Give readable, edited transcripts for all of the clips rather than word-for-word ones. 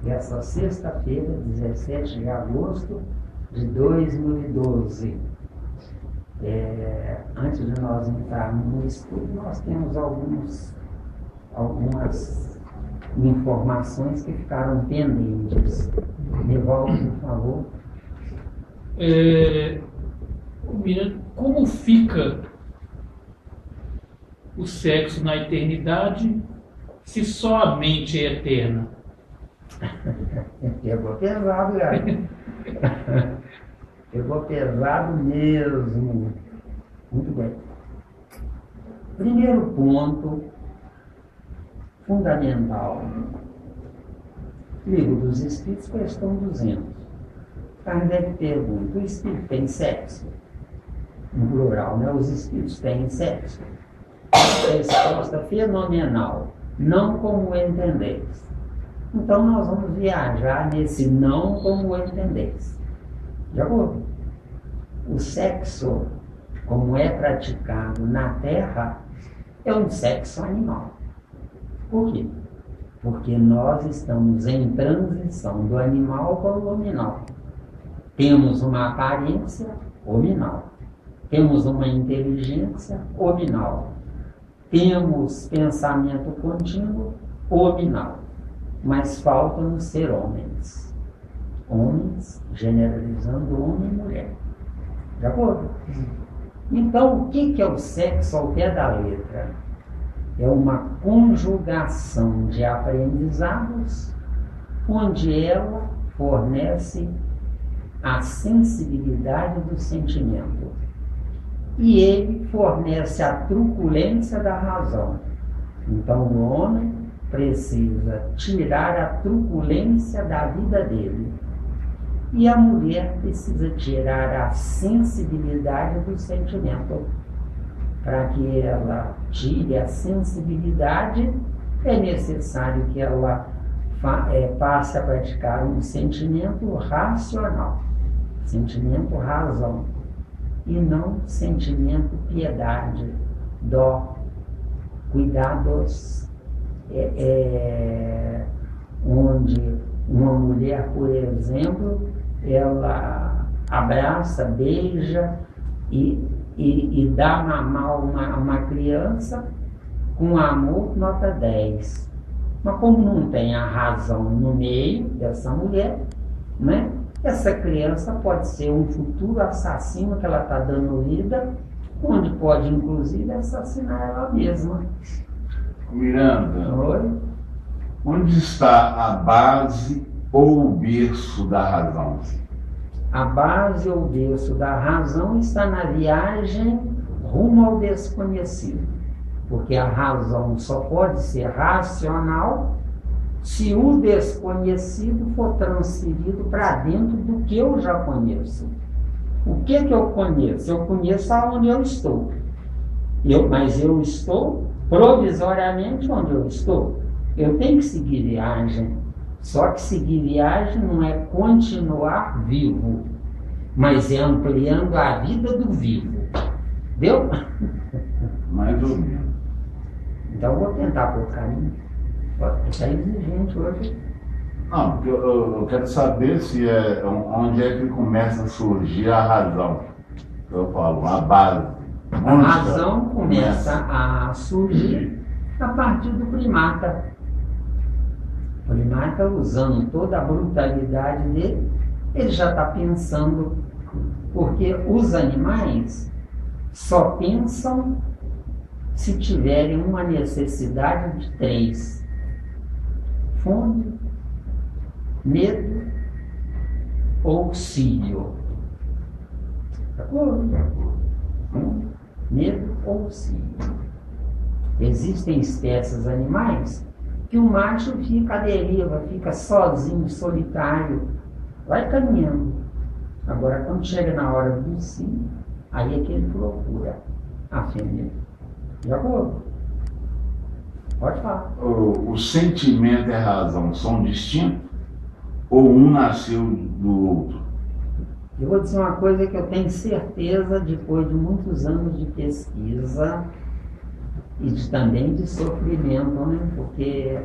dessa sexta-feira, 17 de agosto de 2012. Antes de nós entrarmos no estudo, nós temos algumas informações que ficaram pendentes. Nivaldo, por favor. Como fica o sexo na eternidade se só a mente é eterna? Pegou pesado, cara. Pegou pesado mesmo. Muito bem. Primeiro ponto fundamental. Livro dos Espíritos, questão 200. Kardec pergunta: o espírito tem sexo? No plural, né? Os espíritos têm sexo? Resposta fenomenal. Não como entendeis. Então nós vamos viajar nesse não como entendeis. De acordo? O sexo, como é praticado na Terra, é um sexo animal. Por quê? Porque nós estamos em transição do animal para o hominal. Temos uma aparência hominal. Temos uma inteligência hominal. Temos pensamento contínuo hominal. Mas falta-nos ser homens. Homens, generalizando homem e mulher. De acordo? Então, o que é o sexo ao pé da letra? É uma conjugação de aprendizados onde ela fornece a sensibilidade do sentimento e ele fornece a truculência da razão. Então o homem precisa tirar a truculência da vida dele e a mulher precisa tirar a sensibilidade do sentimento. Para que ela tire a sensibilidade, é necessário que ela passe a praticar um sentimento racional, sentimento razão, e não sentimento piedade, dó, cuidados, onde uma mulher, por exemplo, ela abraça, beija e dá mamar uma criança com amor nota 10. Mas como não tem a razão no meio dessa mulher, né? Essa criança pode ser um futuro assassino que ela está dando vida, onde pode inclusive assassinar ela mesma. Miranda, Oi? onde está a base ou o berço da razão? A base ou berço da razão está na viagem rumo ao desconhecido. Porque a razão só pode ser racional se o desconhecido for transferido para dentro do que eu já conheço. O que eu conheço? Eu conheço aonde eu estou. Mas eu estou provisoriamente onde eu estou. Eu tenho que seguir viagem. Só que seguir viagem não é continuar vivo, mas é ampliando a vida do vivo. Deu? Mais ou menos. Então eu vou tentar por caminho. Está exigente hoje. Não, porque eu quero saber se onde é que começa a surgir a razão. Eu falo, a base. A razão começa a surgir a partir do primata. O primata, usando toda a brutalidade dele, ele já está pensando, porque os animais só pensam se tiverem uma necessidade de 3: fome, medo, auxílio. Medo ou auxílio. Existem espécies animais que o macho fica à deriva, fica sozinho, solitário, vai caminhando. Agora, quando chega na hora do sim, aí é que ele procura a fêmea. De acordo? Pode falar. O sentimento e a razão são distintos? Ou um nasceu do outro? Eu vou dizer uma coisa que eu tenho certeza, depois de muitos anos de pesquisa também de sofrimento, né? Porque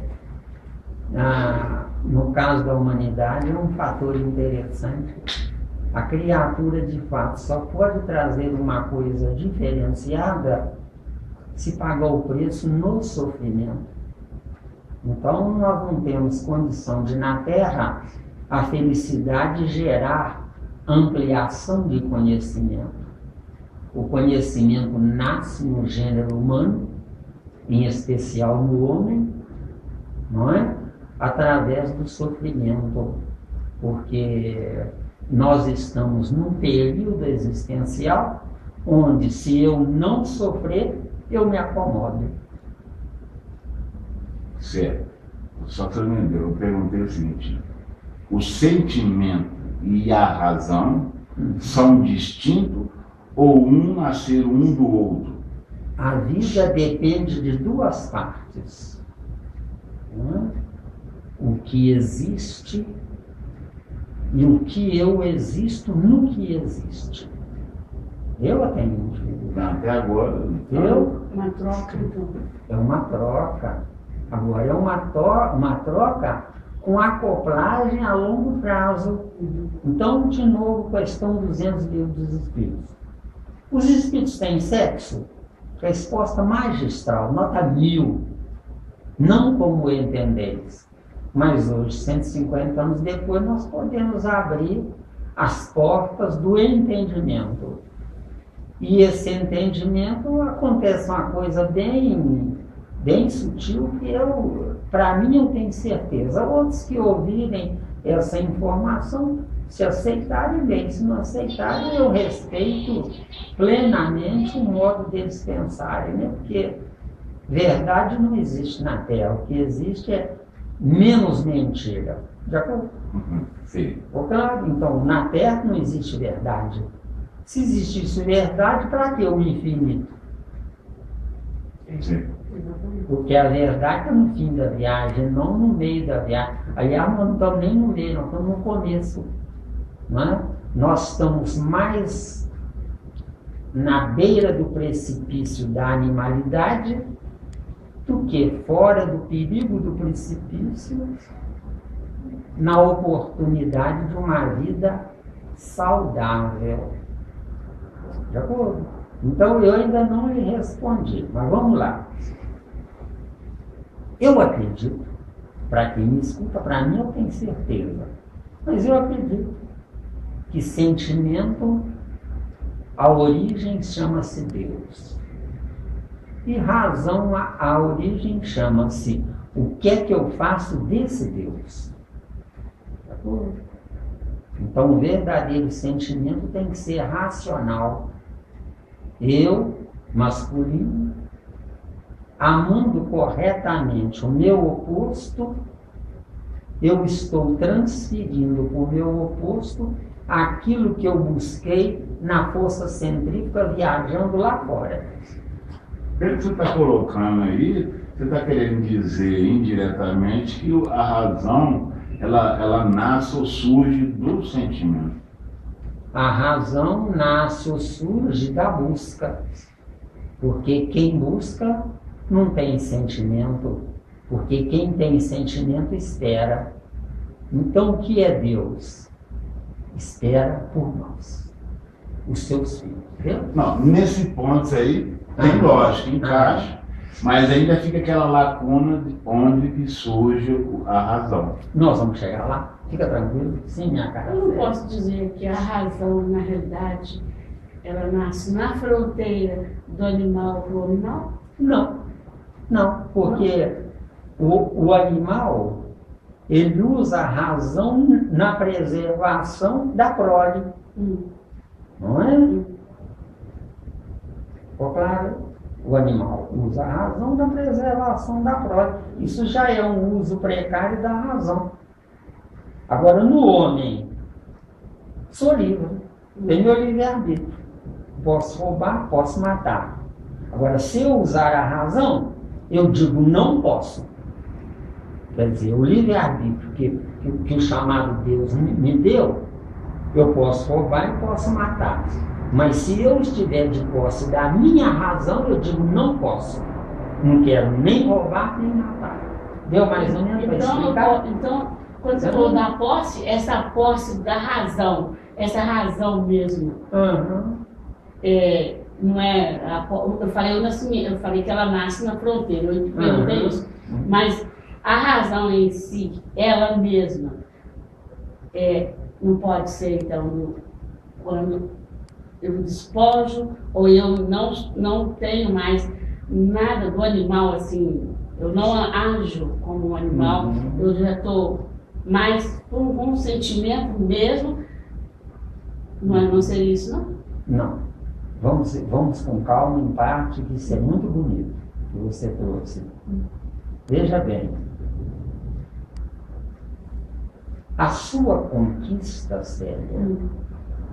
no caso da humanidade, é um fator interessante. A criatura, de fato, só pode trazer uma coisa diferenciada se pagar o preço no sofrimento. Então, nós não temos condição de, na Terra, a felicidade gerar ampliação de conhecimento. O conhecimento nasce no gênero humano, em especial no homem, não é? Através do sofrimento, porque nós estamos num período existencial onde, se eu não sofrer, eu me acomodo. Certo. Só que eu perguntei o seguinte: o sentimento e a razão são distintos ou um nascer um do outro? A vida depende de duas partes. O que existe e o que eu existo no que existe. Eu tenho individualidade. Até agora. Uma troca, então. É uma troca. Agora é uma troca com acoplagem a longo prazo. Então, de novo, questão 200 livros dos espíritos. Os espíritos têm sexo? Resposta magistral, nota 1000. Não como entendeis. Mas hoje, 150 anos depois, nós podemos abrir as portas do entendimento. E esse entendimento acontece uma coisa bem sutil que para mim, eu tenho certeza. Outros que ouvirem essa informação, se aceitarem bem, se não aceitarem, eu respeito plenamente o modo deles pensarem, né? Porque verdade não existe na Terra. O que existe é menos mentira. De acordo? Sim. Claro? Então, na Terra não existe verdade. Se existisse verdade, para que o infinito? Sim. Porque a verdade está no fim da viagem, não no meio da viagem. Aliás, nós não estamos nem no meio, nós estamos no começo. Não é? Nós estamos mais na beira do precipício da animalidade do que fora do perigo do precipício, na oportunidade de uma vida saudável. De acordo? Então, eu ainda não lhe respondi, mas vamos lá. Eu acredito, para quem me escuta, para mim eu tenho certeza, mas eu acredito que sentimento, a origem chama-se Deus. E razão, a origem chama-se o que é que eu faço desse Deus. De acordo? Então, o verdadeiro sentimento tem que ser racional. Eu, masculino, amando corretamente o meu oposto, eu estou transferindo para o meu oposto aquilo que eu busquei na força centrífuga viajando lá fora. Pelo que você está colocando aí, você está querendo dizer indiretamente que a razão ela nasce ou surge do sentimento. A razão nasce ou surge da busca, porque quem busca não tem sentimento, porque quem tem sentimento espera. Então, o que é Deus? Espera por nós, os seus filhos. Entendeu? Não, nesse ponto aí tem lógica, encaixa, mas ainda fica aquela lacuna de onde que surge a razão. Nós vamos chegar lá, fica tranquilo. Sim, minha cara. Eu não posso dizer que a razão, na realidade, ela nasce na fronteira do animal para o animal? Não, porque o animal, ele usa a razão na preservação da prole. Não é? Ficou claro? O animal usa a razão na preservação da prole. Isso já é um uso precário da razão. Agora, no homem, sou livre, tenho meu livre-arbítrio. Posso roubar, posso matar. Agora, se eu usar a razão, eu digo não posso. Quer dizer, o livre-arbítrio que o chamado Deus me deu, eu posso roubar e posso matar. Mas se eu estiver de posse da minha razão, eu digo não posso. Não quero nem roubar nem matar. Deu mais ou menos para explicar? Então, Quando você falou da posse, essa posse da razão, essa razão mesmo, não é. Eu falei o nascimento, eu falei que ela nasce na fronteira, eu te perguntei isso. Mas a razão em si, ela mesma, não pode ser, então, quando eu despojo, ou eu não tenho mais nada do animal assim, eu não ajo como um animal, eu já estou mais com um sentimento mesmo. Não seria isso, não? Não. Vamos com calma em parte, que isso é muito bonito, que você trouxe. Veja bem, a sua conquista, Célia,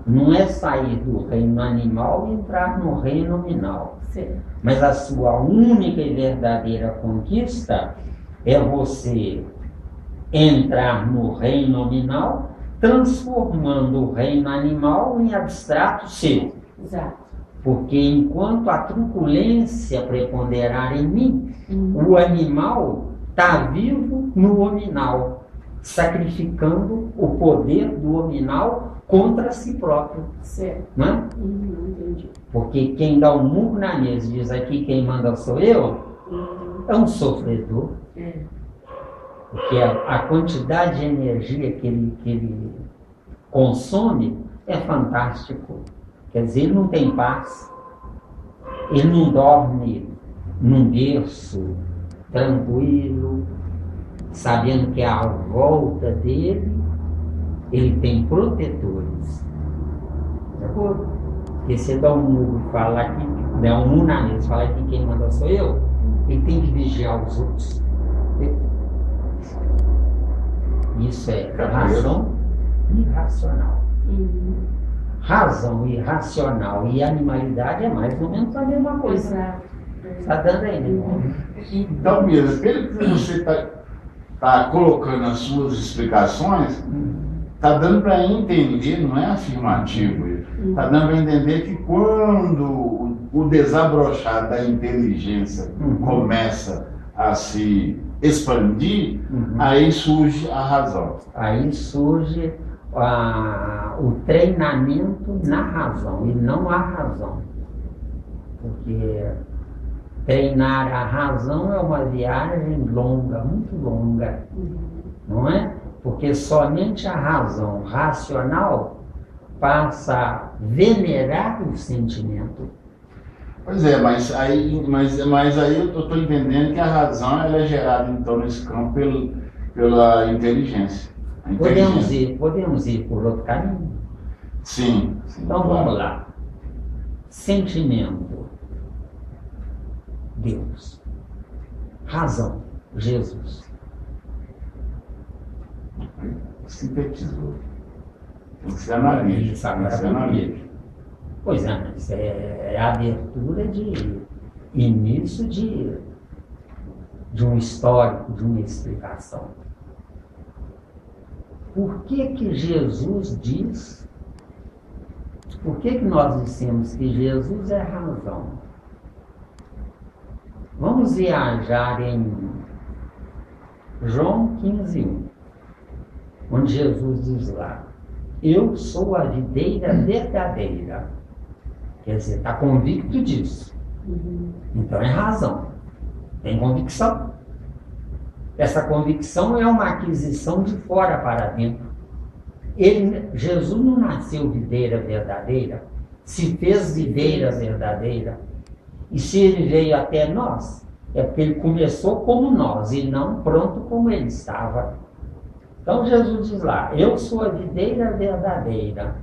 não é sair do reino animal e entrar no reino nominal. Sim. Mas a sua única e verdadeira conquista é você entrar no reino nominal, transformando o reino animal em abstrato seu. Exato. Porque enquanto a truculência preponderar em mim, o animal está vivo no hominal, sacrificando o poder do hominal contra si próprio. Certo. Não é? Entendi. Porque quem dá um murro na mesa e diz aqui quem manda sou eu, é um sofredor. Porque a quantidade de energia que ele consome é fantástico. Quer dizer, ele não tem paz. Ele não dorme num berço tranquilo, sabendo que à volta dele ele tem protetores. Porque você dá um murro e fala aqui, dá um murro na mesa, fala aqui quem manda sou eu, ele tem que vigiar os outros. Isso é razão irracional. Razão irracional e animalidade é mais ou menos a mesma coisa. Exato. Está dando aí, né? Então, Mira, pelo que você está colocando as suas explicações, está dando para entender, não é afirmativo, está dando para entender que quando o desabrochar da inteligência começa a se expandir, aí surge a razão. Aí surge o treinamento na razão e não a razão. Porque treinar a razão é uma viagem longa, muito longa, não é? Porque somente a razão racional passa a venerar o sentimento. Pois é, mas aí eu estou entendendo que a razão ela é gerada então nesse campo pela inteligência. Podemos ir por outro caminho? Sim. Então claro. Vamos lá. Sentimento, Deus. Razão, Jesus. Sintetizou. Tem que ser analítico. Pois é, mas é a abertura de início de um histórico, de uma explicação. Por que Jesus diz, por que nós dissemos que Jesus é razão? Vamos viajar em João 15:1, onde Jesus diz lá, eu sou a videira verdadeira. Quer dizer, está convicto disso. Então é razão. Tem convicção. Essa convicção é uma aquisição de fora para dentro. Jesus não nasceu videira verdadeira, se fez videira verdadeira. E se ele veio até nós, é porque ele começou como nós e não pronto como ele estava. Então Jesus diz lá, eu sou a videira verdadeira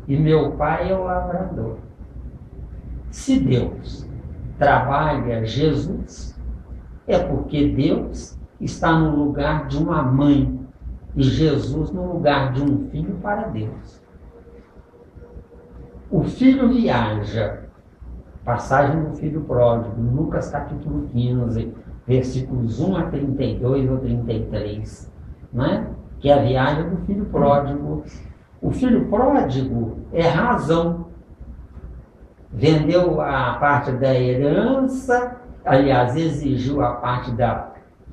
e meu pai é o lavrador. Se Deus trabalha Jesus, é porque Deus está no lugar de uma mãe e Jesus no lugar de um filho para Deus. O filho viaja, passagem do filho pródigo, Lucas capítulo 15, versículos 1 a 32 ou 33, não é? Que é a viagem do filho pródigo. O filho pródigo é razão. Vendeu a parte da herança, aliás, exigiu a parte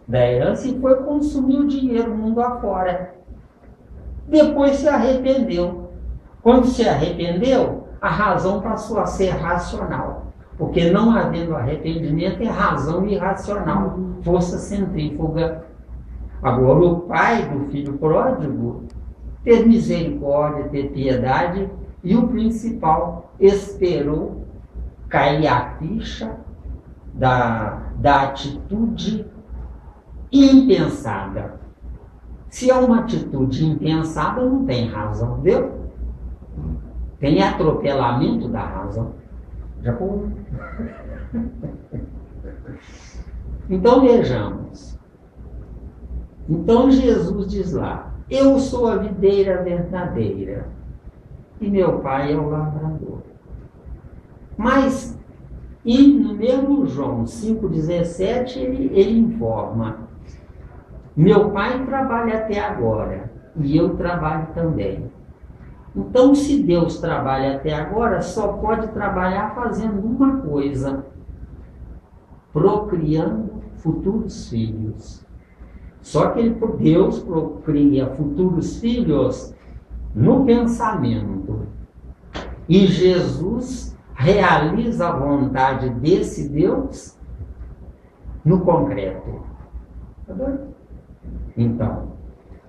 da herança e foi consumir o dinheiro mundo afora. Depois se arrependeu. Quando se arrependeu, a razão passou a ser racional. Porque não havendo arrependimento é razão irracional, força centrífuga. Agora o pai do filho pródigo ter misericórdia, ter piedade, e o principal, esperou cair a ficha da atitude impensada. Se é uma atitude impensada, não tem razão, viu? Tem atropelamento da razão. Já foi. Então vejamos. Então Jesus diz lá: eu sou a videira verdadeira e meu pai é o lavrador. Mas no mesmo João 5,17 ele informa: meu pai trabalha até agora e eu trabalho também. Então, se Deus trabalha até agora, só pode trabalhar fazendo uma coisa: procriando futuros filhos. Só que Deus procria futuros filhos no pensamento. E Jesus realiza a vontade desse Deus no concreto. Tá bom? Então,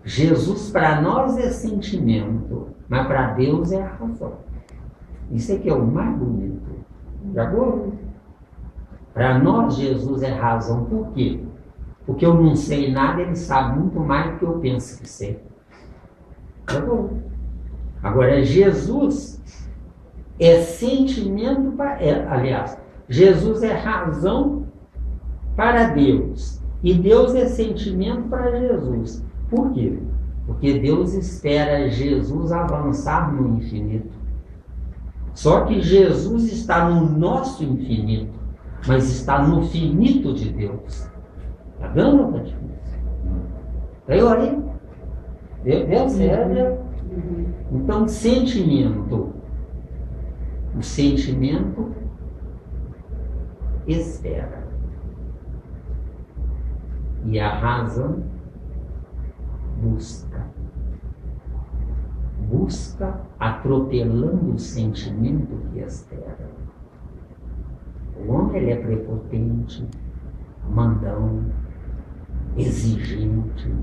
Jesus para nós é sentimento, mas para Deus é a razão. Isso aqui é o mais bonito. Já agora? Para nós Jesus é razão. Por quê? Porque eu não sei nada, ele sabe muito mais do que eu penso que sei. Já agora? Agora, Jesus é sentimento para... aliás, Jesus é razão para Deus. E Deus é sentimento para Jesus. Por quê? Porque Deus espera Jesus avançar no infinito. Só que Jesus está no nosso infinito, mas está no finito de Deus. Está dando outra diferença? Veio aí? Deu certo? Então, sentimento. O sentimento espera. E a razão busca. Busca atropelando o sentimento que espera. O homem ele é prepotente, mandão, exigente.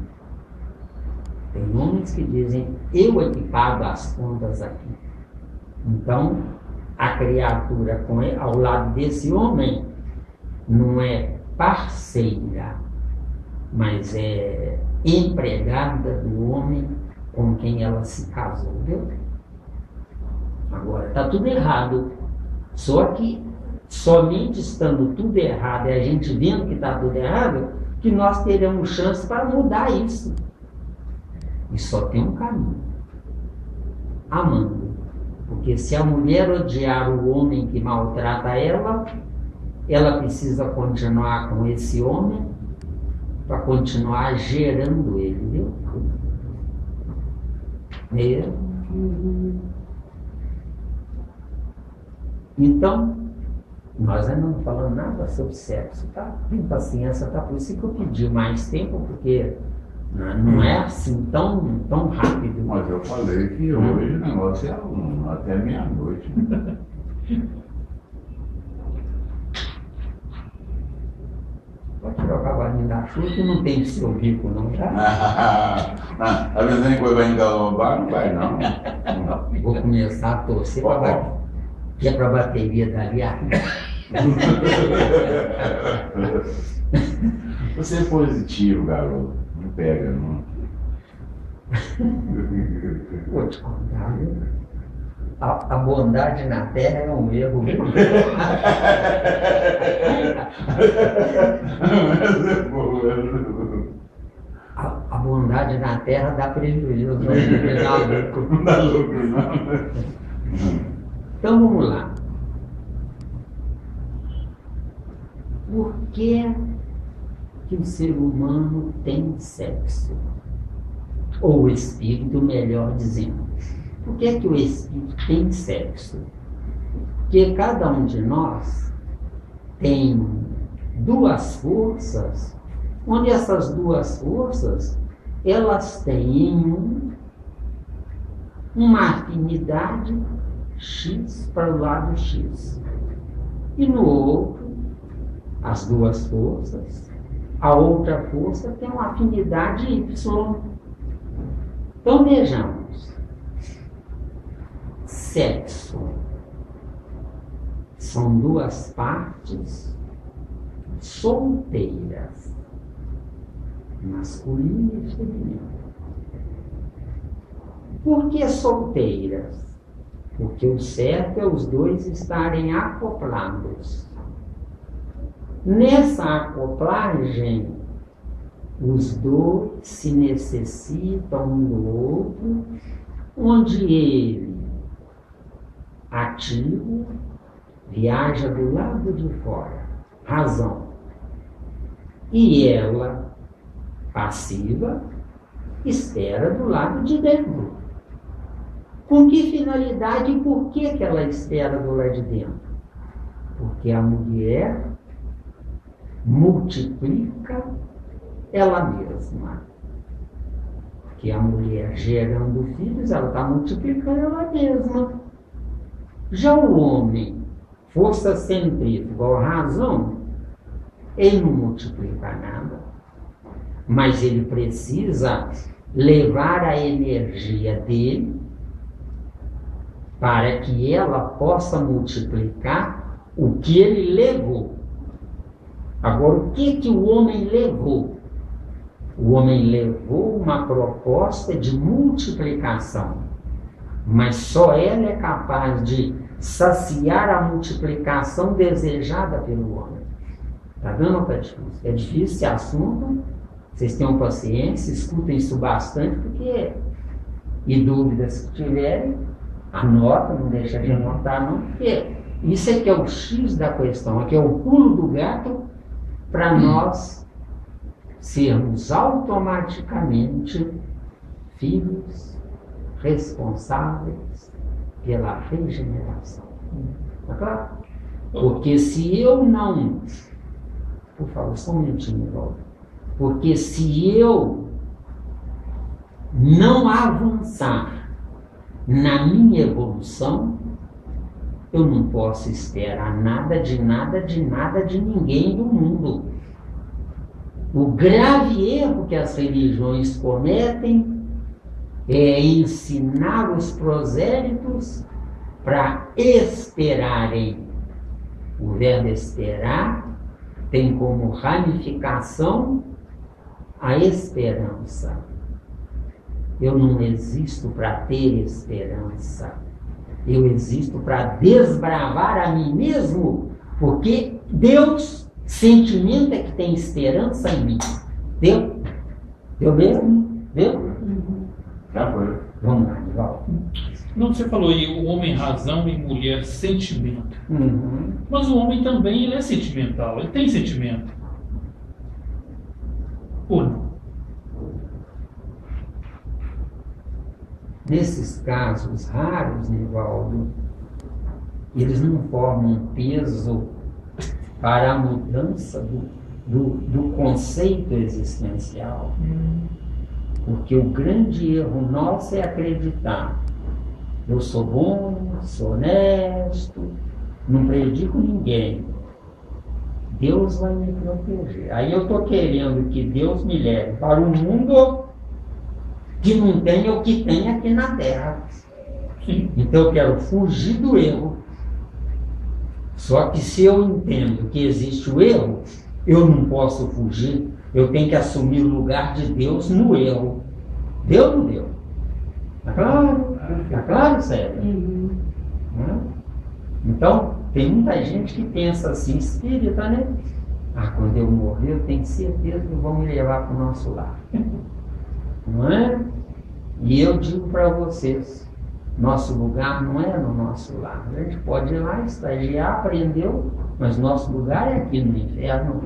Tem homens que dizem: eu é que pago as contas aqui. Então, a criatura ao lado desse homem não é parceira, mas é empregada do homem com quem ela se casou, viu? Agora, está tudo errado. Só que somente estando tudo errado e a gente vendo que está tudo errado, que nós teremos chance para mudar isso. E só tem um caminho: amando. Porque se a mulher odiar o homem que maltrata ela, ela precisa continuar com esse homem para continuar gerando ele, viu? Então, nós ainda não falamos nada sobre sexo, tá? Tem paciência, tá? Por isso que eu pedi mais tempo, porque não é assim tão rápido. Mas eu falei que hoje o negócio é até meia-noite. Pode tirar o cavalinho da chuva que não tem seu bico, não, tá? Tá pensando em coisa vai engalobar? Não vai, não. Vou começar a torcer que é para a bateria dali arriba. Você é positivo, garoto. Não pega, não. Vou te contar, viu? A bondade na terra é um erro. A bondade na terra dá prejuízo, não dá lucro. Não dá lucro, não. Então vamos lá. Por que o ser humano tem sexo? Ou o espírito, melhor dizendo. Por que o espírito tem sexo? Porque cada um de nós tem duas forças onde essas duas forças, elas têm uma afinidade X para o lado X. E no outro, as duas forças, a outra força tem uma afinidade Y. Então vejamos, sexo são duas partes solteiras, masculino e feminino. Por que solteiras? Porque o certo é os dois estarem acoplados. Nessa acoplagem, os dois se necessitam um do outro, onde ele, ativo, viaja do lado de fora, razão, e ela, passiva, espera do lado de dentro. Com que finalidade e por que ela espera do lado de dentro? Porque a mulher multiplica ela mesma. Porque a mulher gerando filhos, ela está multiplicando ela mesma. Já o homem, força centrífuga ou razão, ele não multiplica nada, mas ele precisa levar a energia dele para que ela possa multiplicar o que ele levou. Agora, o que o homem levou? O homem levou uma proposta de multiplicação, mas só ela é capaz de saciar a multiplicação desejada pelo homem. Está vendo que é difícil? É difícil esse assunto. Vocês tenham paciência, escutem isso bastante, porque, e dúvidas que tiverem, anota, não deixa de anotar não, porque isso é que é o X da questão, aqui é o pulo do gato para nós sermos automaticamente filhos responsáveis pela regeneração. Tá claro? Porque se eu não... Por favor, só um minutinho, volta. Porque se eu não avançar na minha evolução, eu não posso esperar nada de ninguém do mundo. O grave erro que as religiões cometem é ensinar os prosélitos para esperarem. O verbo esperar tem como ramificação a esperança. Eu não existo para ter esperança. Eu existo para desbravar a mim mesmo, porque Deus, sentimento é que tem esperança em mim. Deu? Deu mesmo? Deu? Já foi. Vamos lá, Nivaldo. Não, você falou aí, o homem razão e mulher sentimento. Uhum. Mas o homem também ele é sentimental, ele tem sentimento. Ou não? Nesses casos raros, Nivaldo, eles não formam um peso para a mudança do conceito existencial. Porque o grande erro nosso é acreditar: eu sou bom, sou honesto, não prejudico ninguém, Deus vai me proteger. Aí eu estou querendo que Deus me leve para um mundo que não tem o que tem aqui na Terra. Então eu quero fugir do erro. Só que se eu entendo que existe o erro, eu não posso fugir, eu tenho que assumir o lugar de Deus no erro. Deu ou não deu? Está claro? Está claro, Sérgio? Então, tem muita gente que pensa assim, espírita, né? Quando eu morrer, eu tenho certeza que vão me levar para o nosso lar. Não é? E eu digo para vocês, nosso lugar não é no nosso lar. A gente pode ir lá, estagiar, aprendeu, mas nosso lugar é aqui no inferno.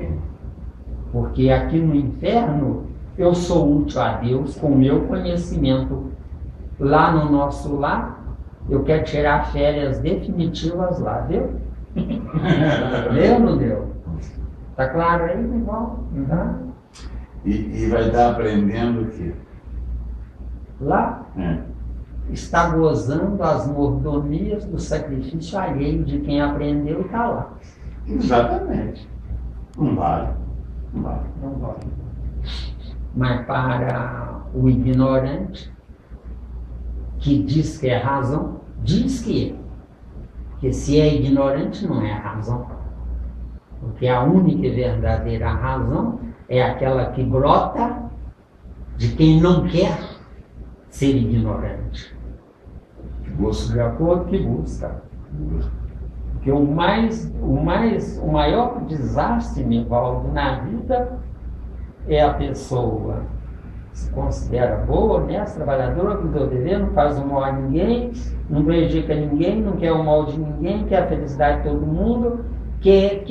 Porque aqui no inferno eu sou útil a Deus com o meu conhecimento. Lá no nosso lar, eu quero tirar férias definitivas lá, deu? Deu ou não deu? Tá claro aí, irmão? E vai estar aprendendo o quê? Lá É. está gozando as mordomias do sacrifício alheio de quem aprendeu e está lá. Exatamente. Não vale. Não vale. Não vale. Mas para o ignorante, que diz que é razão, diz que é. Porque se é ignorante, não é razão. Porque a única e verdadeira razão é aquela que brota de quem não quer ser ignorante. Busca. De acordo que busca. Porque o maior desastre, Nivaldo, na vida é a pessoa que se considera boa, honesta, trabalhadora, cumpre o dever, não faz o mal a ninguém, não prejudica ninguém, não quer o mal de ninguém, quer a felicidade de todo mundo, quer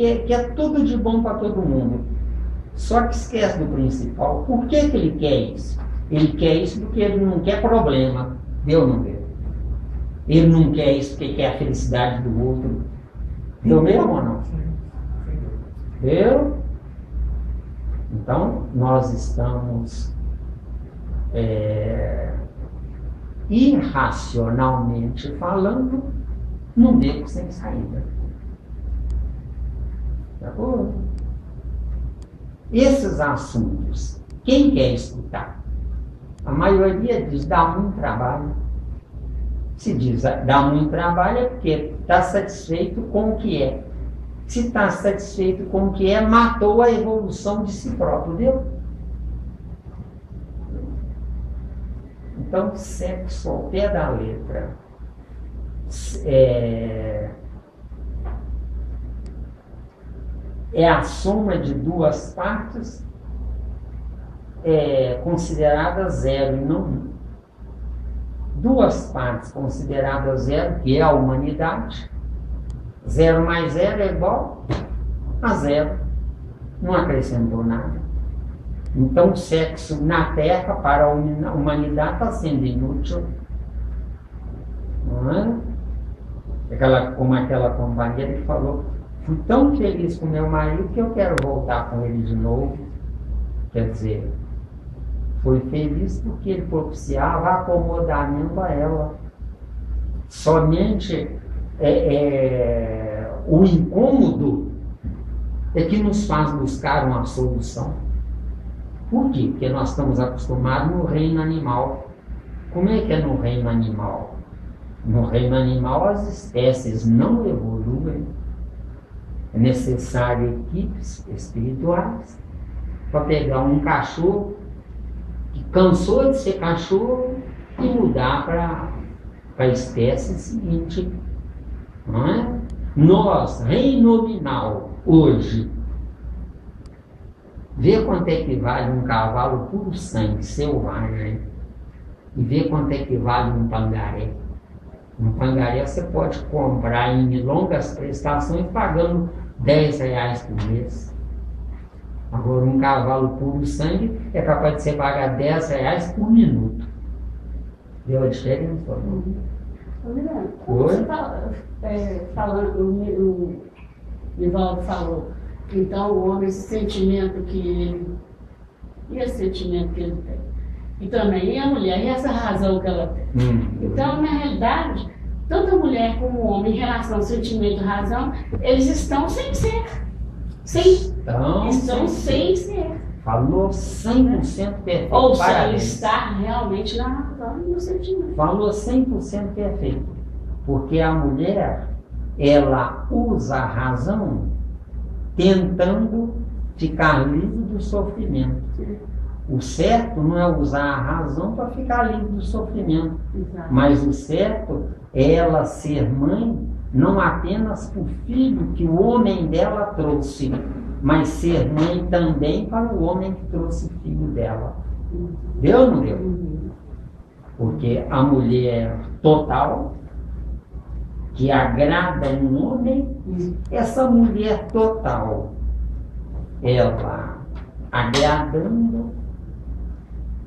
tudo de bom para todo mundo. Só que esquece do principal. Por que ele quer isso? Ele quer isso porque ele não quer problema. Deu ou não deu? Ele não quer isso porque quer a felicidade do outro. Deu mesmo ou não? Deu? Então, nós estamos irracionalmente falando num beco sem saída. De acordo? Esses assuntos, quem quer escutar? A maioria diz, dá muito trabalho. Se diz, dá muito trabalho é porque está satisfeito com o que é. Se está satisfeito com o que é, matou a evolução de si próprio, viu? Então, sexo ao pé da letra é a soma de duas partes consideradas zero e não um. Duas partes consideradas zero, que é a humanidade. 0 mais 0 é igual a 0. Não acrescentou nada. Então, o sexo na Terra para a humanidade está sendo inútil. Não é? Como aquela companheira que falou, fui tão feliz com meu marido que eu quero voltar com ele de novo. Quer dizer, foi feliz porque ele propiciava acomodamento a ela. Somente o incômodo é que nos faz buscar uma solução. Por quê? Porque nós estamos acostumados no reino animal. Como é que é no reino animal? No reino animal as espécies não evoluem. É necessário equipes espirituais para pegar um cachorro que cansou de ser cachorro e mudar para a espécie seguinte. Não é? Nós, reino nominal, hoje, vê quanto é que vale um cavalo puro sangue, selvagem, e vê quanto é que vale um pangaré. Um pangaré você pode comprar em longas prestações pagando R$10 por mês. Agora, um cavalo puro sangue é capaz de você pagar R$10 por minuto. Deu a diferença? Você falando, o Nivaldo falou, então o homem, esse sentimento que ele, e esse sentimento que ele tem, e também, e a mulher, e essa razão que ela tem. Então, na realidade, tanto a mulher como o homem, em relação ao sentimento e razão, eles estão sem ser. Estão sem ser. Falou 100% perfeito. Ou seja, Parabéns. está realmente na razão e no sentimento. Falou 100% perfeito. Porque a mulher, ela usa a razão tentando ficar livre do sofrimento. O certo não é usar a razão para ficar livre do sofrimento. Exato. Mas o certo é ela ser mãe não apenas para o filho que o homem dela trouxe, mas ser mãe também para o homem que trouxe o filho dela. Deu ou não deu? Porque a mulher total, que agrada um homem, essa mulher total, ela agradando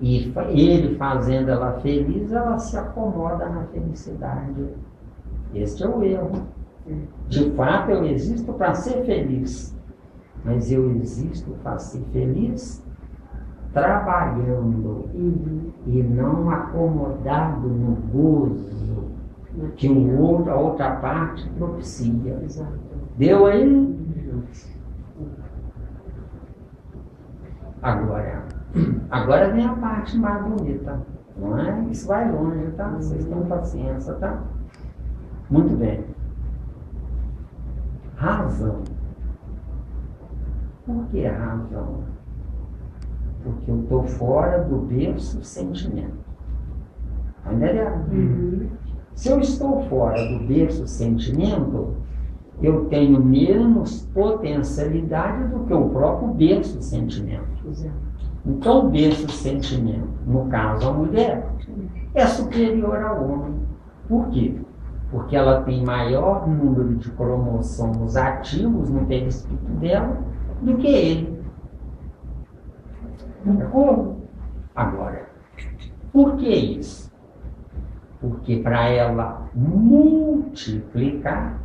e ele fazendo ela feliz, ela se acomoda na felicidade. Este é o erro. De fato, eu existo para ser feliz. Mas eu existo para ser feliz trabalhando e não acomodado no gozo que a outra parte propicia. Exato. Deu aí? Agora vem a parte mais bonita, não é? Isso vai longe, tá? Vocês tenham paciência, tá? Muito bem. Razão. Por que razão? Porque eu estou fora do berço sentimento. Tá entendendo? Se eu estou fora do berço sentimento, eu tenho menos potencialidade do que o próprio berço sentimento. Então, o berço sentimento, no caso a mulher, é superior ao homem. Por quê? Porque ela tem maior número de cromossomos ativos no perispírito dela do que ele. Agora, por que isso? Porque para ela multiplicar,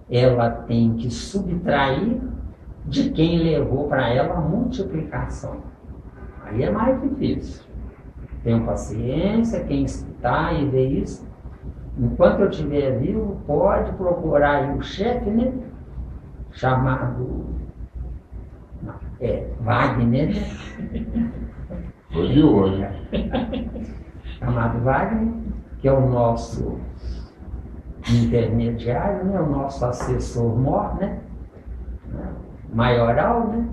ela tem que subtrair de quem levou para ela a multiplicação. Aí é mais difícil. Tenham paciência, quem escutar e ver isso. Enquanto eu estiver vivo, pode procurar aí o chefe, né? Chamado Wagner, né? Foi de hoje. Chamado Wagner, que é o nosso intermediário, né? O nosso assessor mor, né? Maioral, né?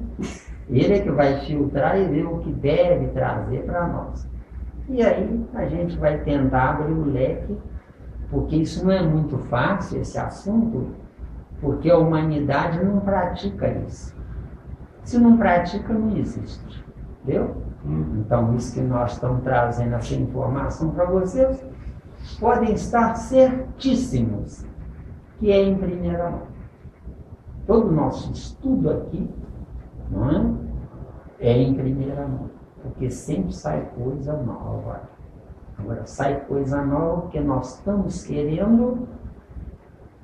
Ele é que vai filtrar e ver o que deve trazer para nós. E aí a gente vai tentar abrir o leque, porque isso não é muito fácil, esse assunto, porque a humanidade não pratica isso. Se não pratica, não existe. Entendeu? Então, isso que nós estamos trazendo, essa informação para vocês, podem estar certíssimos que é em primeira mão. Todo o nosso estudo aqui, não é em primeira mão, porque sempre sai coisa nova. Agora, sai coisa nova porque nós estamos querendo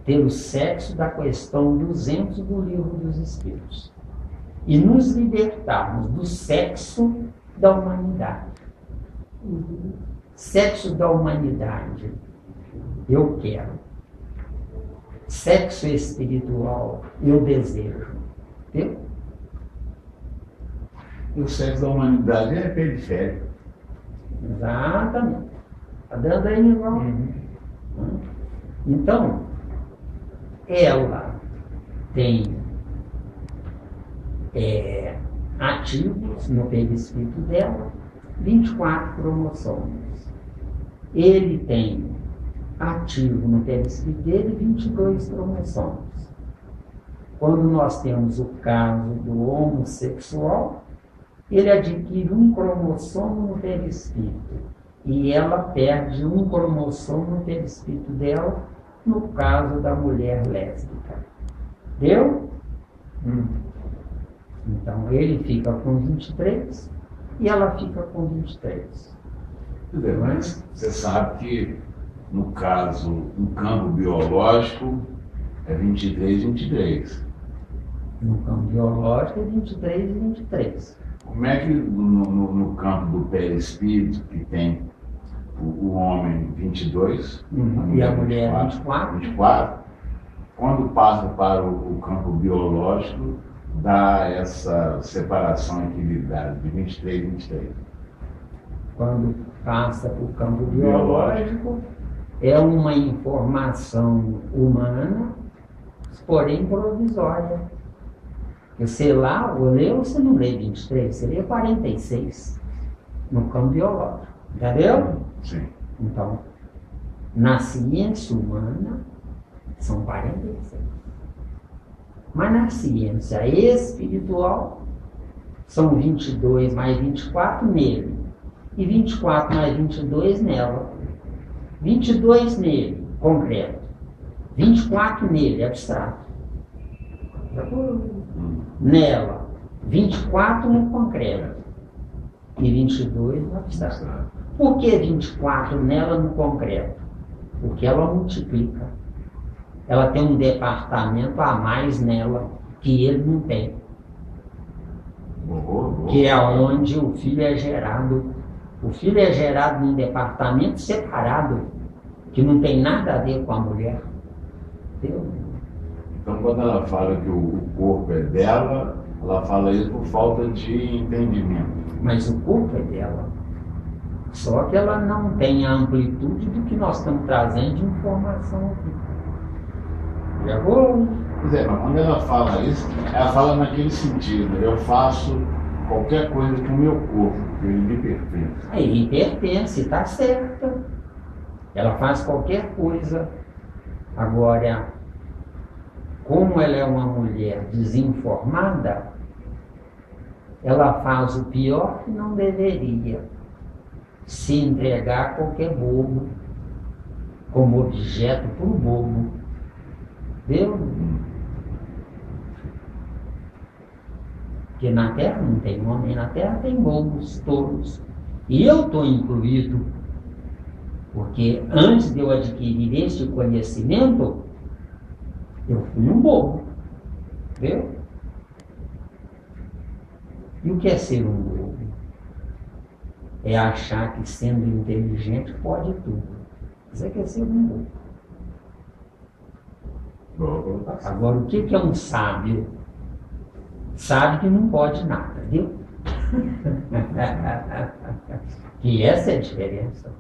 ter o sexo da questão 200 do Livro dos Espíritos e nos libertarmos do sexo da humanidade. Sexo da humanidade, eu quero. Sexo espiritual, eu desejo. Entendeu? E o sexo da humanidade é periférico. Exatamente. Está dando aí, irmão? Então, ela tem ativos no perispírito dela 24 cromossomos. Ele tem ativo no perispírito dele 22 cromossomos. Quando nós temos o caso do homossexual, ele adquire um cromossomo no perispírito e ela perde um cromossomo no perispírito dela, no caso da mulher lésbica. Deu? Então ele fica com 23 e ela fica com 23. Mas você sabe que, no caso, no campo biológico, é 23 e 23. No campo biológico é 23 e 23. Como é que no campo do perispírito, que tem o homem 22 e a mulher 24, quando passa para o campo biológico, dá essa separação equilibrada de 23 e 23. Quando passa para o campo biológico, é uma informação humana, porém provisória. Você lá, você não lê 23, você lê 46 no campo biológico. Entendeu? Sim. Então, na ciência humana, são 46. Mas na ciência espiritual, são 22 mais 24 nele. E 24 mais 22 nela. 22 nele, concreto. 24 nele, abstrato. Nela, 24 no concreto. E 22 no abstrato. Por que 24 nela no concreto? Porque ela multiplica. Ela tem um departamento a mais nela que ele não tem. que é onde o filho é gerado. O filho é gerado num departamento separado, que não tem nada a ver com a mulher. Entendeu? Então, quando ela fala que o corpo é dela, ela fala isso por falta de entendimento. Mas o corpo é dela. Só que ela não tem a amplitude do que nós estamos trazendo de informação aqui. Já vou? Pois é, mas quando ela fala isso, ela fala naquele sentido: eu faço qualquer coisa com o meu corpo, porque ele me pertence. Ele pertence, está certo. Ela faz qualquer coisa. Agora, como ela é uma mulher desinformada, ela faz o pior que não deveria: se entregar a qualquer bobo, como objeto para o bobo. Viu? Porque na Terra não tem homem, na Terra tem bobos, tolos. E eu estou incluído, porque antes de eu adquirir este conhecimento, eu fui um bobo. Viu? E o que é ser um bobo? É achar que sendo inteligente pode tudo. Isso é que é ser um bobo. Agora, o que é um sábio? Sabe que não pode nada, viu? Que essa é a diferença.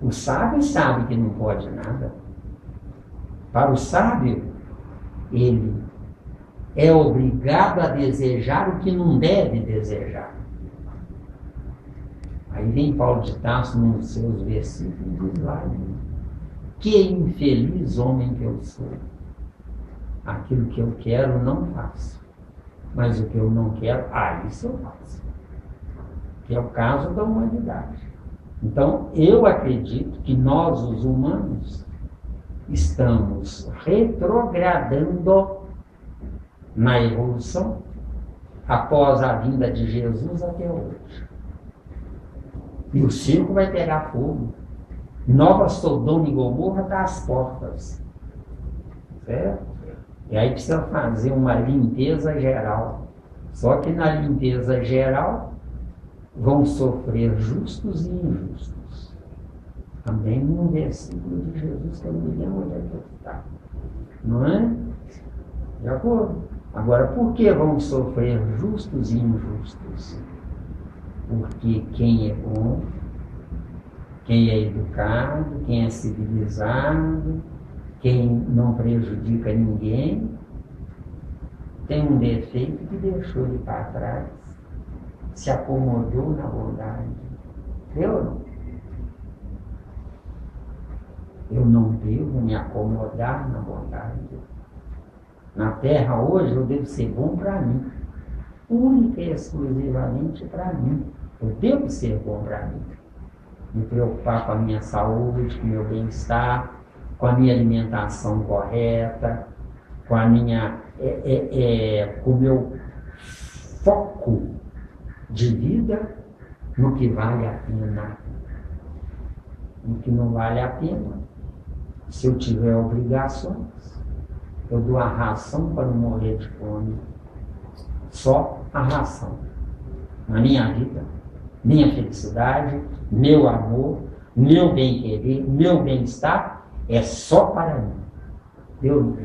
O sábio sabe que não pode nada. Para o sábio, ele é obrigado a desejar o que não deve desejar. Aí vem Paulo de Tarso nos seus versículos e diz lá: que infeliz homem que eu sou. Aquilo que eu quero não faço, mas o que eu não quero, isso eu faço. Que é o caso da humanidade. Então, eu acredito que nós, os humanos, estamos retrogradando na evolução após a vinda de Jesus até hoje. E o circo vai pegar fogo. Nova Sodoma e Gomorra está às portas. Certo? E aí precisa fazer uma limpeza geral. Só que na limpeza geral vão sofrer justos e injustos. Também num versículo de Jesus que eu não me lembro onde é que está. Não é? De acordo? Agora, por que vão sofrer justos e injustos? Porque quem é bom, quem é educado, quem é civilizado, quem não prejudica ninguém, tem um defeito que deixou ele para trás, se acomodou na bondade. Eu não devo me acomodar na bondade. Na Terra hoje eu devo ser bom para mim, única e exclusivamente para mim. Eu devo ser bom para mim. Me preocupar com a minha saúde, com o meu bem-estar, com a minha alimentação correta, com a minha, com o meu foco de vida no que vale a pena. No que não vale a pena, se eu tiver obrigações, eu dou a ração para não morrer de fome. Só a ração. Na minha vida, minha felicidade, meu amor, meu bem-querer, meu bem-estar, é só para mim. Deus.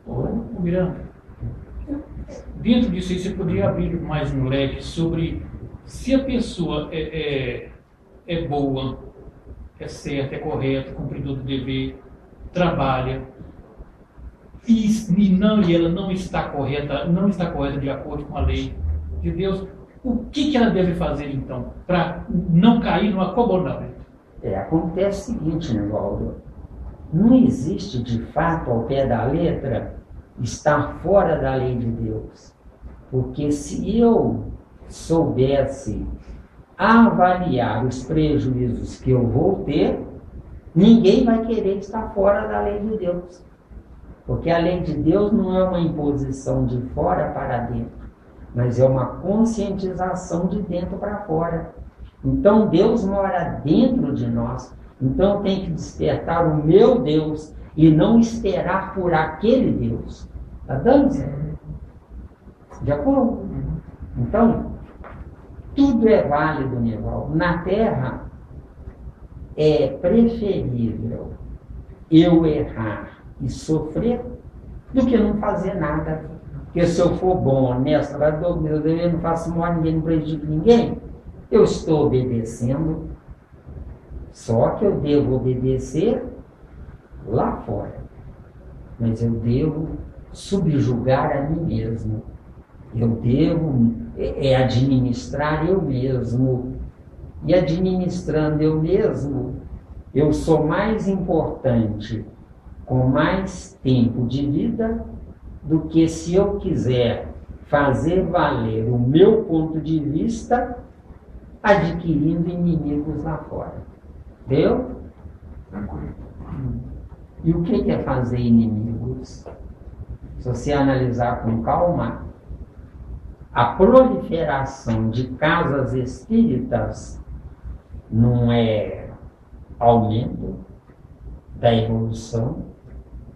Ô Miranda, dentro disso aí você poderia abrir mais um leque sobre se a pessoa é boa, é certa, é correta, cumpridor do dever, trabalha, e ela não está correta de acordo com a lei de Deus, o que ela deve fazer então para não cair no acomodamento? Acontece o seguinte, Nivaldo, não existe de fato ao pé da letra estar fora da lei de Deus, porque se eu soubesse avaliar os prejuízos que eu vou ter, ninguém vai querer estar fora da lei de Deus, porque a lei de Deus não é uma imposição de fora para dentro, mas é uma conscientização de dentro para fora. Então Deus mora dentro de nós. Então eu tenho que despertar o meu Deus e não esperar por aquele Deus. Está dando certo? De acordo? Então, tudo é válido, Nival. Na Terra, é preferível eu errar e sofrer do que não fazer nada. Porque se eu for bom, honesto, eu não faço mal a ninguém, não prejudico ninguém, eu estou obedecendo. Só que eu devo obedecer lá fora. Mas eu devo subjugar a mim mesmo. Eu devo administrar eu mesmo. E administrando eu mesmo, eu sou mais importante com mais tempo de vida do que se eu quiser fazer valer o meu ponto de vista adquirindo inimigos lá fora. Entendeu? E o que é fazer inimigos? Se você analisar com calma, a proliferação de casas espíritas não é aumento da evolução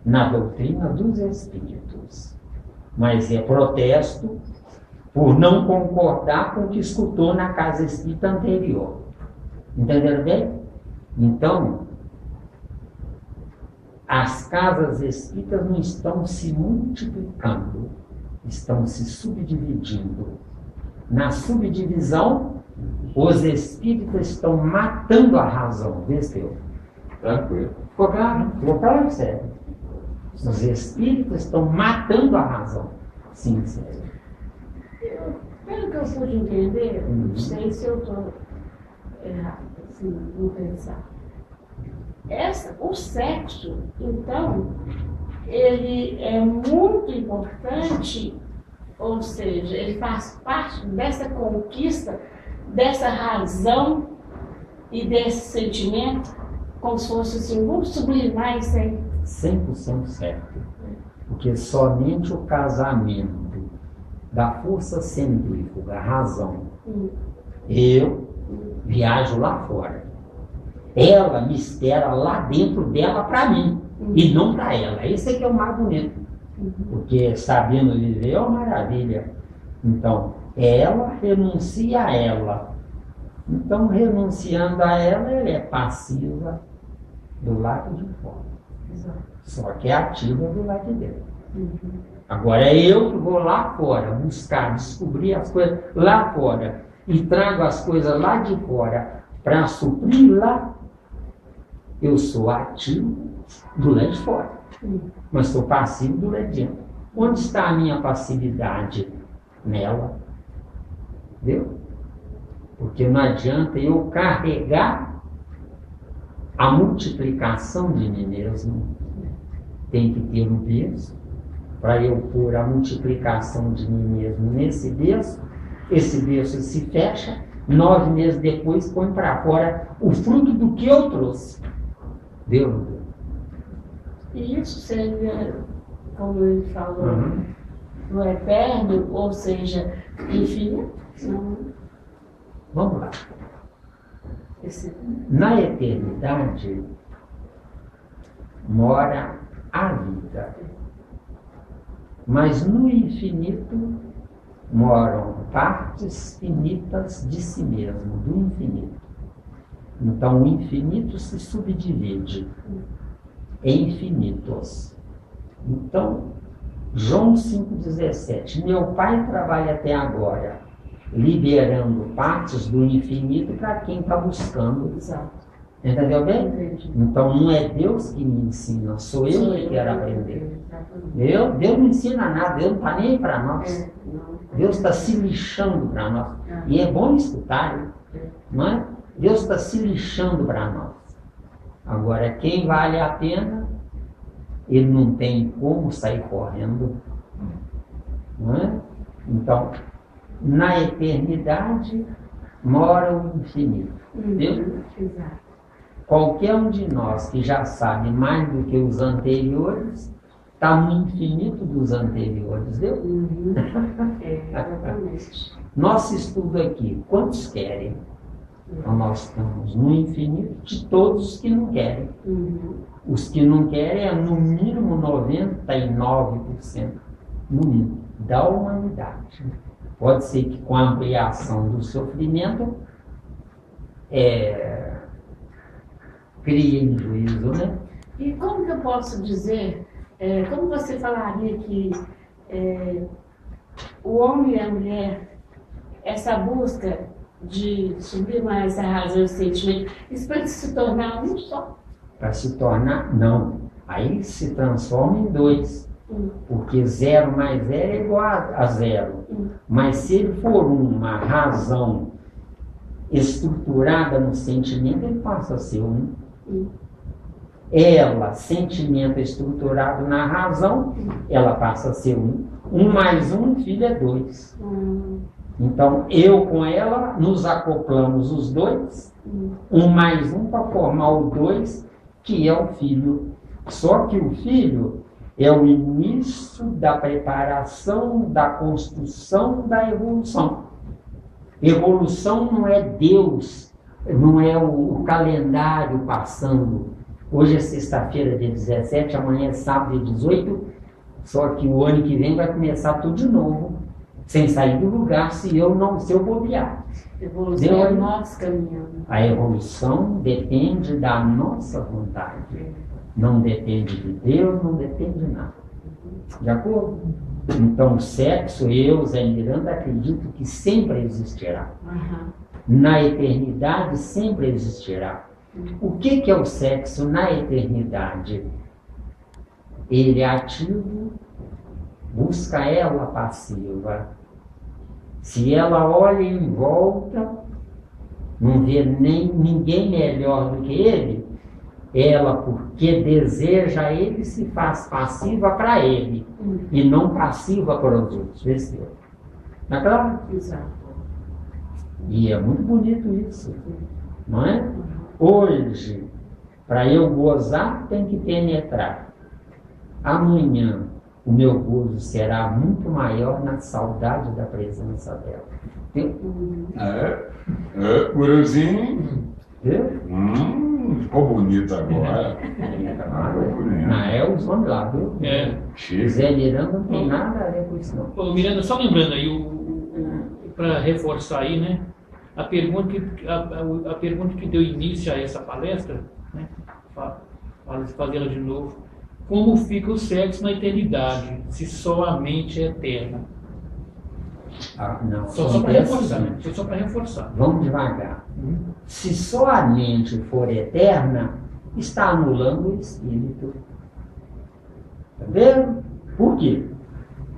na doutrina dos espíritos, mas é protesto por não concordar com o que escutou na casa espírita anterior. Entenderam bem? Então, as casas espíritas não estão se multiplicando, estão se subdividindo. Na subdivisão, os espíritas estão matando a razão. Vê se eu. Tranquilo. Ficou claro? Ficou claro, sério? Os espíritas estão matando a razão. Sim, sério. Pelo que eu pude entender, não sei se eu estou errado, assim, vou pensar. O sexo, então, ele é muito importante, ou seja, ele faz parte dessa conquista, dessa razão e desse sentimento, como se fosse assim, vamos sublimar isso aí. 100% certo. Porque somente o casamento da força centrífuga, a razão, eu viajo lá fora. Ela me espera lá dentro dela para mim, e não para ela. Esse é que é o mais bonito. Porque sabendo viver é uma maravilha. Então, ela renuncia a ela. Então, renunciando a ela, ela é passiva do lado de fora. Só que é ativa do lado de dentro. Agora é eu que vou lá fora buscar, descobrir as coisas lá fora e trago as coisas lá de fora para suprir lá. Eu sou ativo do lado de fora, mas sou passivo do lado de dentro. Onde está a minha passividade? Nela. Entendeu? Porque não adianta eu carregar a multiplicação de mim mesmo. Tem que ter um berço para eu pôr a multiplicação de mim mesmo nesse berço. Esse berço se fecha, 9 meses depois põe para fora o fruto do que eu trouxe. Deu? E isso seria, como ele falou, no eterno, ou seja, infinito? Não. Vamos lá. Na eternidade mora a vida, mas no infinito moram partes finitas de si mesmo, do infinito. Então o infinito se subdivide em infinitos. Então, João 5,17, meu Pai trabalha até agora, liberando partes do infinito para quem está buscando. Exato. Entendeu bem? Entendi. Então não é Deus que me ensina, sou eu que quero aprender. Deus não ensina nada, Deus não está nem para nós. Deus está se lixando para nós. E é bom escutar, não é? Deus está se lixando para nós. Agora, quem vale a pena, ele não tem como sair correndo. Não é? Então, na eternidade mora o infinito. Entendeu? Qualquer um de nós que já sabe mais do que os anteriores, está no infinito dos anteriores, viu? Exatamente. Nosso estudo aqui, quantos querem? Então nós estamos no infinito de todos os que não querem. Os que não querem é no mínimo 99%. No mínimo. da humanidade. Pode ser que com a ampliação do sofrimento crie juízo, né? E como que eu posso dizer, como você falaria que o homem e a mulher, essa busca de sublimar essa razão e sentimento, isso pode se tornar um só? Para se tornar, não. Aí se transforma em dois. Porque 0 mais 0 é igual a 0. Mas se ele for uma razão estruturada no sentimento, ele passa a ser um. Ela, sentimento estruturado na razão, ela passa a ser um. 1 mais 1, filho, é 2. Então, eu com ela, nos acoplamos os dois. 1 mais 1 para formar o 2, que é o filho. Só que o filho é o início da preparação, da construção, da evolução. Evolução não é Deus, não é o calendário passando. Hoje é sexta-feira, dia 17, amanhã é sábado, dia 18, só que o ano que vem vai começar tudo de novo, sem sair do lugar, se eu bobear. Evolução é nós caminhando. A evolução depende da nossa vontade. Não depende de Deus, não depende de nada. De acordo? Então, o sexo, eu, Zé Miranda, acredito que sempre existirá. Na eternidade, sempre existirá. O que é o sexo na eternidade? Ele é ativo, busca ela passiva. Se ela olha em volta, não vê ninguém melhor do que ele, ela, porque deseja ele, se faz passiva para ele e não passiva para os outros. Percebeu? Não é claro? Exato. E é muito bonito isso, não é? Hoje, para eu gozar, tem que penetrar. Amanhã, o meu gozo será muito maior na saudade da presença dela. Gurizinho. Viu? Ficou bonito agora. Os homens lá, viu? Zé Miranda não tem nada a ver com isso, não. Ô, Miranda, só lembrando aí, para reforçar aí, né? A pergunta que deu início a essa palestra, né? Fazê-la de novo. Como fica o sexo na eternidade, se só a mente é eterna? Não, só para reforçar, né? Foi só para reforçar. Vamos devagar. Se só a mente for eterna, está anulando o espírito. Está vendo? Por quê?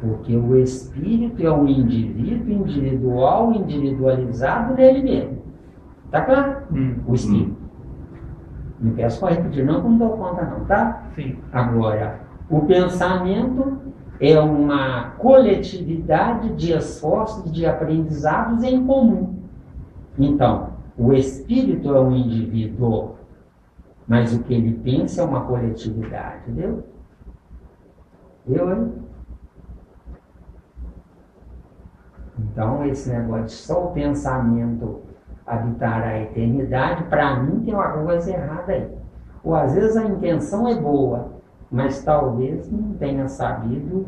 Porque o espírito é um indivíduo individual, individualizado nele mesmo. Está claro? O espírito. Não peço para repetir, não, não dou conta, não, tá? Sim. Agora, o pensamento é uma coletividade de esforços, de aprendizados em comum. Então, o espírito é um indivíduo, mas o que ele pensa é uma coletividade, entendeu? Hein? Então, esse negócio de só o pensamento habitar a eternidade, para mim tem uma coisa errada aí. Ou às vezes a intenção é boa, mas talvez não tenha sabido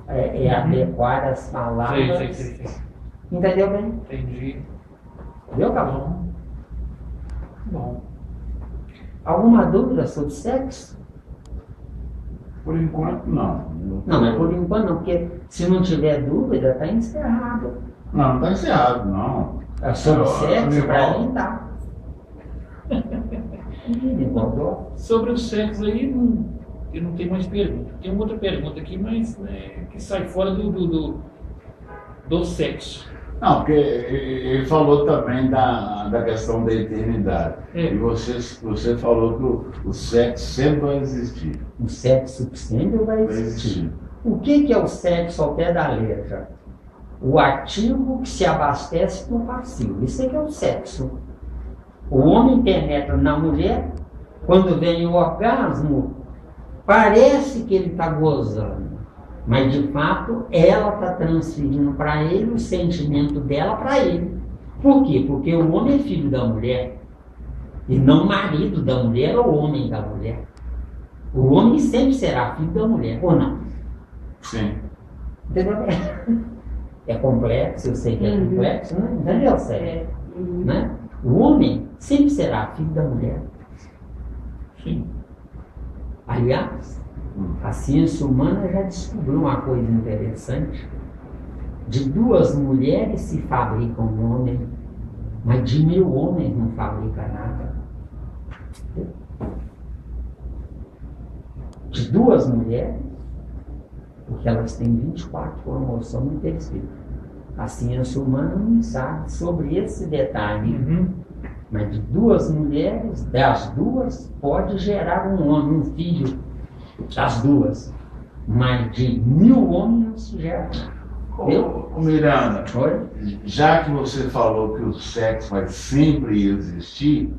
adequar as palavras. Sim. Entendeu bem? Entendi. Entendeu, Cabral? Bom. Alguma dúvida sobre sexo? Por enquanto, não. Não, mas por enquanto não, porque se não tiver dúvida, está encerrado. Não está encerrado, não. Sobre sexo, para mim tá. Sobre o sexo aí, eu não tenho mais pergunta. Tem uma outra pergunta aqui, mas que sai fora do sexo. Não, porque ele falou também da questão da eternidade. E você falou que o sexo sempre vai existir. O sexo sempre vai existir. O que é o sexo ao pé da letra? O ativo que se abastece do passivo. Isso é que é o sexo. O homem penetra na mulher, quando vem o orgasmo, parece que ele está gozando. Mas, de fato, ela está transferindo para ele o sentimento dela para ele. Por quê? Porque o homem é filho da mulher. E não marido da mulher ou homem da mulher. O homem sempre será filho da mulher, ou não? Sim. Entendeu? É complexo, eu sei que é complexo, né? Entendeu, Sérgio? Né? O homem sempre será filho da mulher. Sim. Aliás, a ciência humana já descobriu uma coisa interessante. De 2 mulheres se fabrica um homem, mas de 1000 homens não fabrica nada. De 2 mulheres, porque elas têm 24 cromossomos inteiros. A ciência humana não sabe sobre esse detalhe. Mas de 2 mulheres, das 2, pode gerar um homem, um filho, das 2. Mas de 1000 homens não se gera. Ô, Miranda, Oi? já que você falou que o sexo vai sempre existir,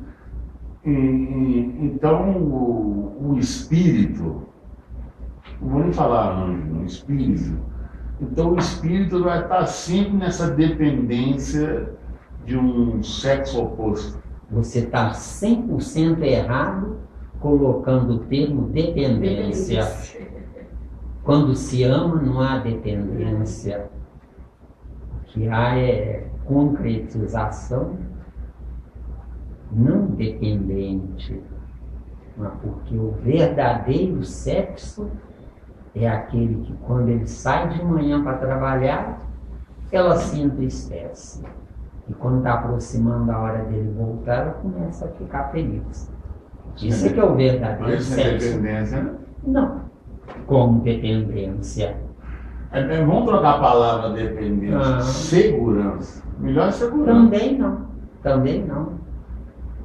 então o espírito, não vou nem falar anjo, o espírito, então o espírito vai estar sempre nessa dependência de um sexo oposto. Você está 100% errado colocando o termo dependência. Quando se ama, não há dependência. O que há é concretização não dependente. Mas porque o verdadeiro sexo é aquele que, quando ele sai de manhã para trabalhar, ela se entristece. E quando está aproximando a hora dele voltar, ela começa a ficar feliz. Isso é que é o verdadeiro Mas sem sexo. dependência, né? Não. Como dependência. Vamos trocar a palavra dependência. Segurança. Melhor segurança. Também não. Também não.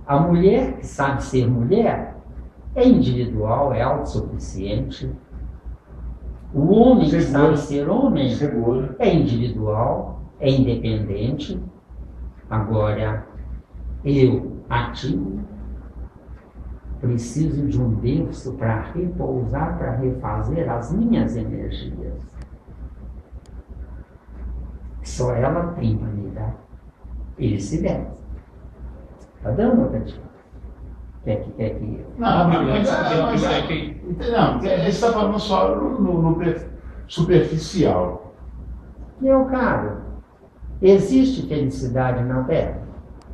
A mulher que sabe ser mulher é individual, é autossuficiente. O homem que sabe ser homem Segura. é individual, é independente. Agora, eu, ativo, preciso de um berço para repousar, para refazer as minhas energias. Só ela tem para me dar. E vice-versa. Está dando, Tati? Quer que eu? Não, mas você está falando só no superficial. Meu caro, existe felicidade na Terra?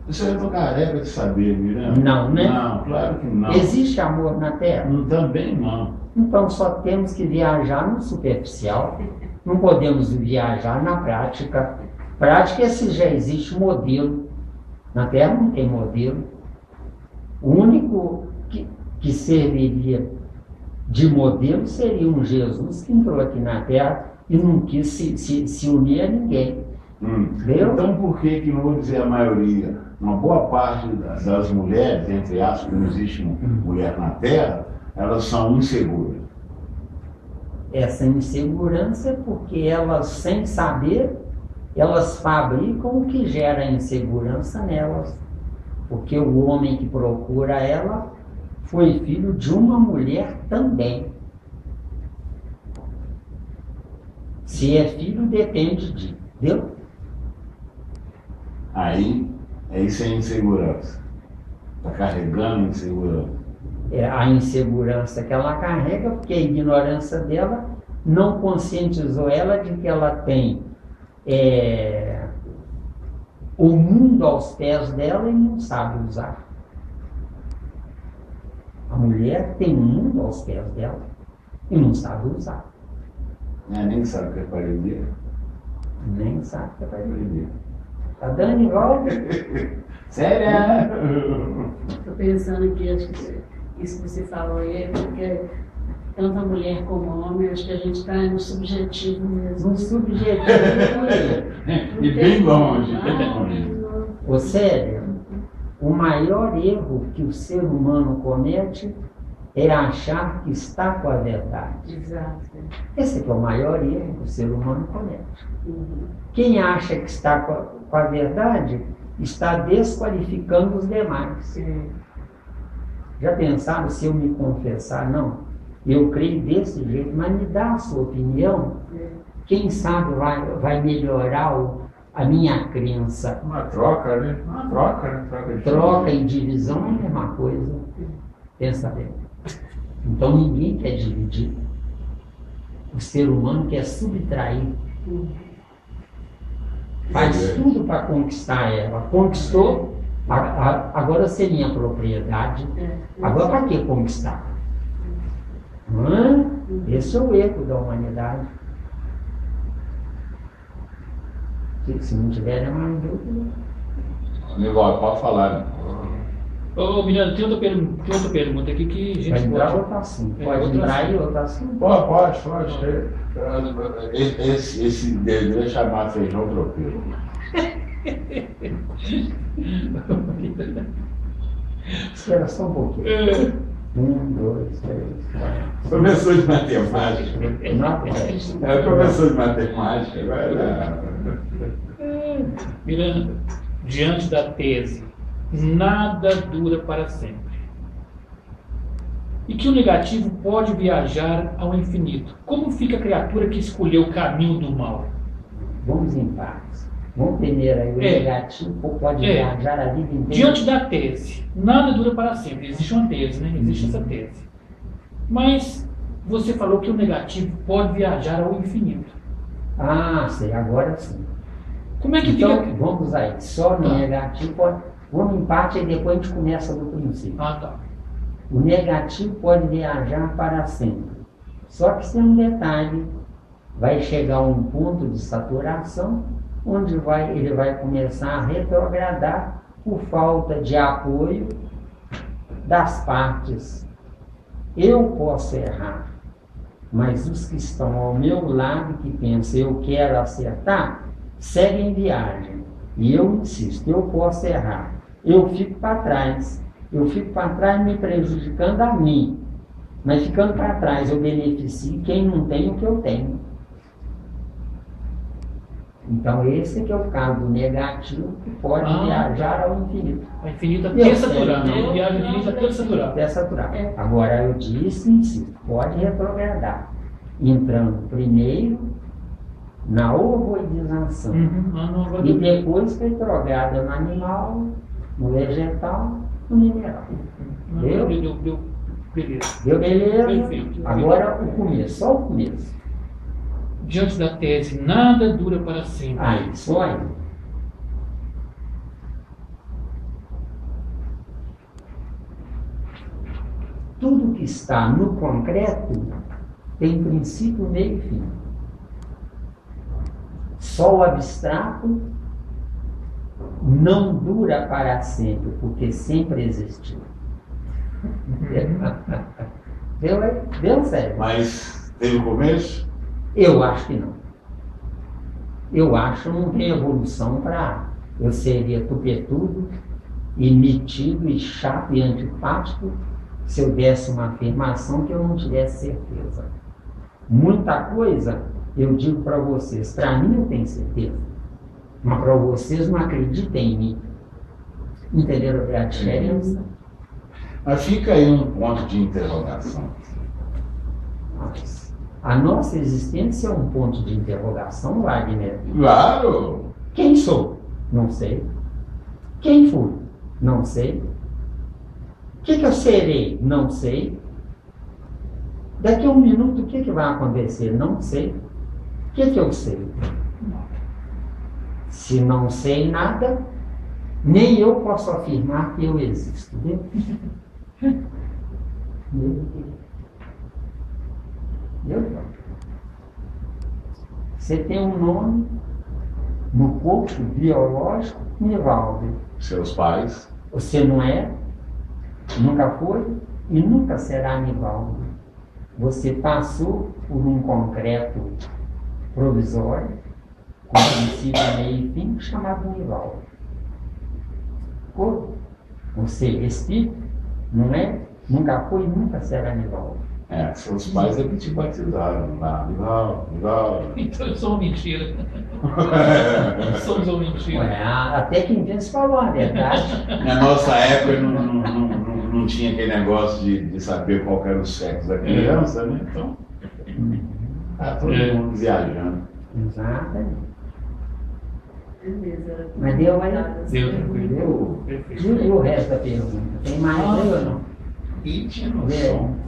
Você é careca de saber, Miranda? Não, né? Não, claro que não. Existe amor na Terra? Também não. Então só temos que viajar no superficial. Não podemos viajar na prática. Prática é se já existe modelo. Na Terra não tem modelo. O único que serviria de modelo seria um Jesus que entrou aqui na Terra e não quis se unir a ninguém. Então por que não vou dizer a maioria, uma boa parte das mulheres, entre aspas, que não existe mulher na Terra, elas são inseguras? Essa insegurança é porque elas, sem saber, elas fabricam o que gera insegurança nelas. Porque o homem que procura ela foi filho de uma mulher também. Se é filho, depende de Deus. Aí, isso é insegurança. Está carregando insegurança. É a insegurança que ela carrega, porque a ignorância dela não conscientizou ela de que ela tem o mundo aos pés dela e não sabe usar. A mulher tem o mundo aos pés dela e não sabe usar. Nem sabe o que é paredeira. Nem sabe o que é paredeira. Tá dando igual? Sério? Estou pensando aqui, acho que isso que você falou aí é porque tanto a mulher como o homem, acho que a gente está no subjetivo mesmo. No subjetivo. E bem longe. Ô, sério, o maior erro que o ser humano comete é achar que está com a verdade. Exato. Esse é o maior erro que o ser humano comete. Quem acha que está com a verdade está desqualificando os demais. Já pensaram se eu me confessar? Não, eu creio desse jeito, mas me dá a sua opinião. Quem sabe vai melhorar a minha crença. Uma troca, né? Uma troca, né? Troca e divisão é a mesma coisa. Pensa bem. Então ninguém quer dividir. O ser humano quer subtrair. Faz tudo para conquistar ela. Conquistou, agora seria a propriedade. Agora para que conquistar? Esse é o erro da humanidade. Se não tiver mais dúvida. Amigo, pode falar. Ô, Miranda, tem outra pergunta aqui que a gente Vai entrar pode... outro assunto. Pode entrar aí outro assunto? Pode. Esse deveria chamar feijão tropeiro. Espera só um pouquinho. 1, 2, 3, 4. Professor de matemática. Professor de matemática. Vai lá. Miranda, diante da tese, nada dura para sempre. E que o negativo pode viajar ao infinito. Como fica a criatura que escolheu o caminho do mal? Vamos em partes. Vamos primeiro aí, o negativo pode viajar a vida inteira. Diante da tese, nada dura para sempre. Existe uma tese, né? Existe essa tese. Mas você falou que o negativo pode viajar ao infinito. Ah, sei, agora sim. Como é que então, fica? vamos aí, só no negativo pode... Vamos em parte e depois a gente começa do princípio. Ah, tá. O negativo pode viajar para sempre. Só que tem um detalhe. Vai chegar a um ponto de saturação onde ele vai começar a retrogradar por falta de apoio das partes. Eu posso errar, mas os que estão ao meu lado, que pensam eu quero acertar, seguem viagem. E eu insisto, eu posso errar. Eu fico para trás. Eu fico para trás me prejudicando a mim. Mas ficando para trás eu beneficio quem não tem o que eu tenho. Então esse é que é o caso do negativo que pode viajar ao infinito. A infinita tessaturada. Viagem infinita tessaturada. Tessaturada. Agora eu disse, insisto, pode retrogradar. Entrando primeiro na ovoidização. E depois retrograda no animal, no vegetal, no mineral. Deu? Deu beleza. Deu beleza? Perfeito. Agora o começo, só o começo. Diante da tese, nada dura para sempre. Isso aí. Tudo que está no concreto tem princípio, meio e fim. Só o abstrato não dura para sempre, porque sempre existiu. Deu certo. Mas teve o começo? Eu acho que não. Eu acho que não tem evolução para... Eu seria tupetudo e metido e chato e antipático se eu desse uma afirmação que eu não tivesse certeza. Muita coisa eu digo para vocês, para mim eu tenho certeza, mas para vocês não acreditem em mim. Entenderam a diferença? Mas fica aí um ponto de interrogação. A nossa existência é um ponto de interrogação, Wagner. Claro! Quem sou? Não sei. Quem fui? Não sei. O que eu serei? Não sei. Daqui a um minuto, o que vai acontecer? Não sei. O que eu sei? Se não sei nada, nem eu posso afirmar que eu existo. Você tem um nome no corpo biológico, Nivaldo. Seus pais? Você não é, nunca foi e nunca será Nivaldo. Você passou por um concreto provisório, com princípio, meio e fim, chamado Nivaldo. Corpo. Você, espírito, não é, nunca foi e nunca será Nivaldo. Seus pais é que te batizaram lá. Não. Então eu sou uma mentira. Somos uma mentira. Até que enfim se falou a verdade. Na nossa época não tinha aquele negócio de saber qual era o sexo da criança, né? Então, tá todo mundo viajando. Exatamente. Mas deu aí? Deu, tranquilo. E o resto da pergunta? Tem mais aí ou não? E tinha noção.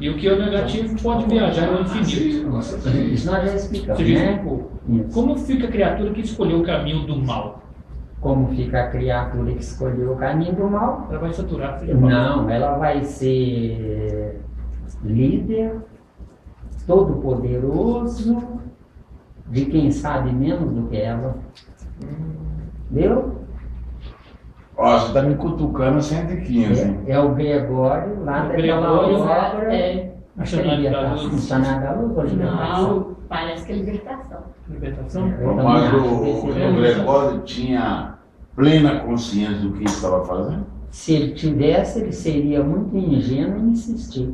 E o que é negativo pode viajar ao infinito. Isso nós já explicamos, Você já né? explicou. Isso. Como fica a criatura que escolheu o caminho do mal? Como fica a criatura que escolheu o caminho do mal? Ela vai saturar, você já falou. Não, ela vai ser líder, todo-poderoso, de quem sabe menos do que ela. Viu? Ó, você está me cutucando 115, hein? É o Gregório, lá O daquela Gregório, obra. Missionário da Luz. Missionário da Luz ou Libertação? Não, parece que é libertação. Libertação? Eu também Mas acho o que seria Gregório tinha plena consciência do que estava fazendo? Se ele tivesse, ele seria muito ingênuo em insistir.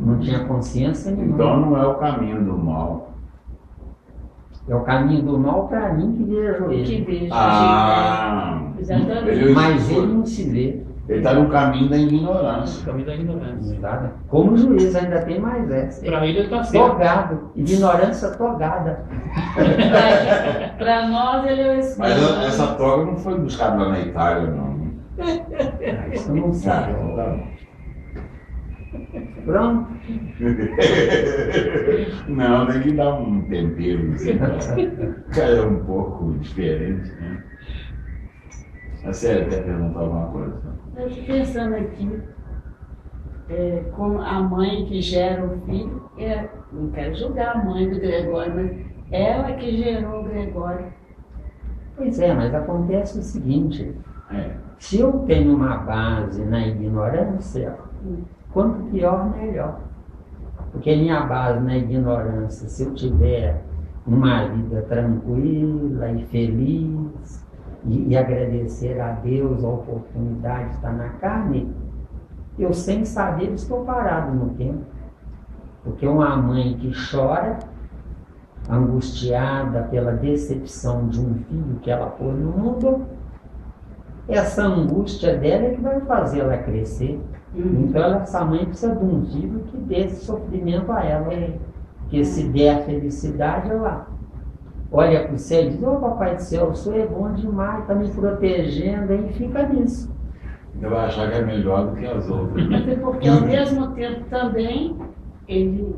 Não tinha consciência nenhuma. Então não é o caminho do mal. É o caminho do mal para mim que vejo Que ele. vejo. Ah, Exatamente. Mas ele não se vê. Ele está no caminho da ignorância. O caminho da ignorância. Nada. Como juiz ainda tem mais essa. Para ele está certo. Togado. Ignorância togada. Para nós, ele é o espírito. Mas essa toga não foi buscada lá na Itália, não. Isso eu não sabe. Pronto. Não, tem que dar um tempero, assim, cara é um pouco diferente, né? A sério, quer perguntar alguma coisa? Eu estou pensando aqui, como a mãe que gera o filho, não quero julgar a mãe do Gregório, mas ela que gerou o Gregório. Pois é, mas acontece o seguinte. É. Se eu tenho uma base na ignorância, quanto pior, melhor. Porque minha base na ignorância, se eu tiver uma vida tranquila e feliz, e agradecer a Deus a oportunidade de estar na carne, eu sem saber estou parado no tempo. Porque uma mãe que chora, angustiada pela decepção de um filho que ela pôs no mundo, essa angústia dela é que vai fazer ela crescer. Então essa mãe precisa de um filho que dê esse sofrimento a ela. Porque se der a felicidade, ela olha para o céu e diz: ô papai do céu, o senhor é bom demais, está me protegendo, e fica nisso. Você vai achar que é melhor do que as outras. Mas é porque ao mesmo tempo também ele,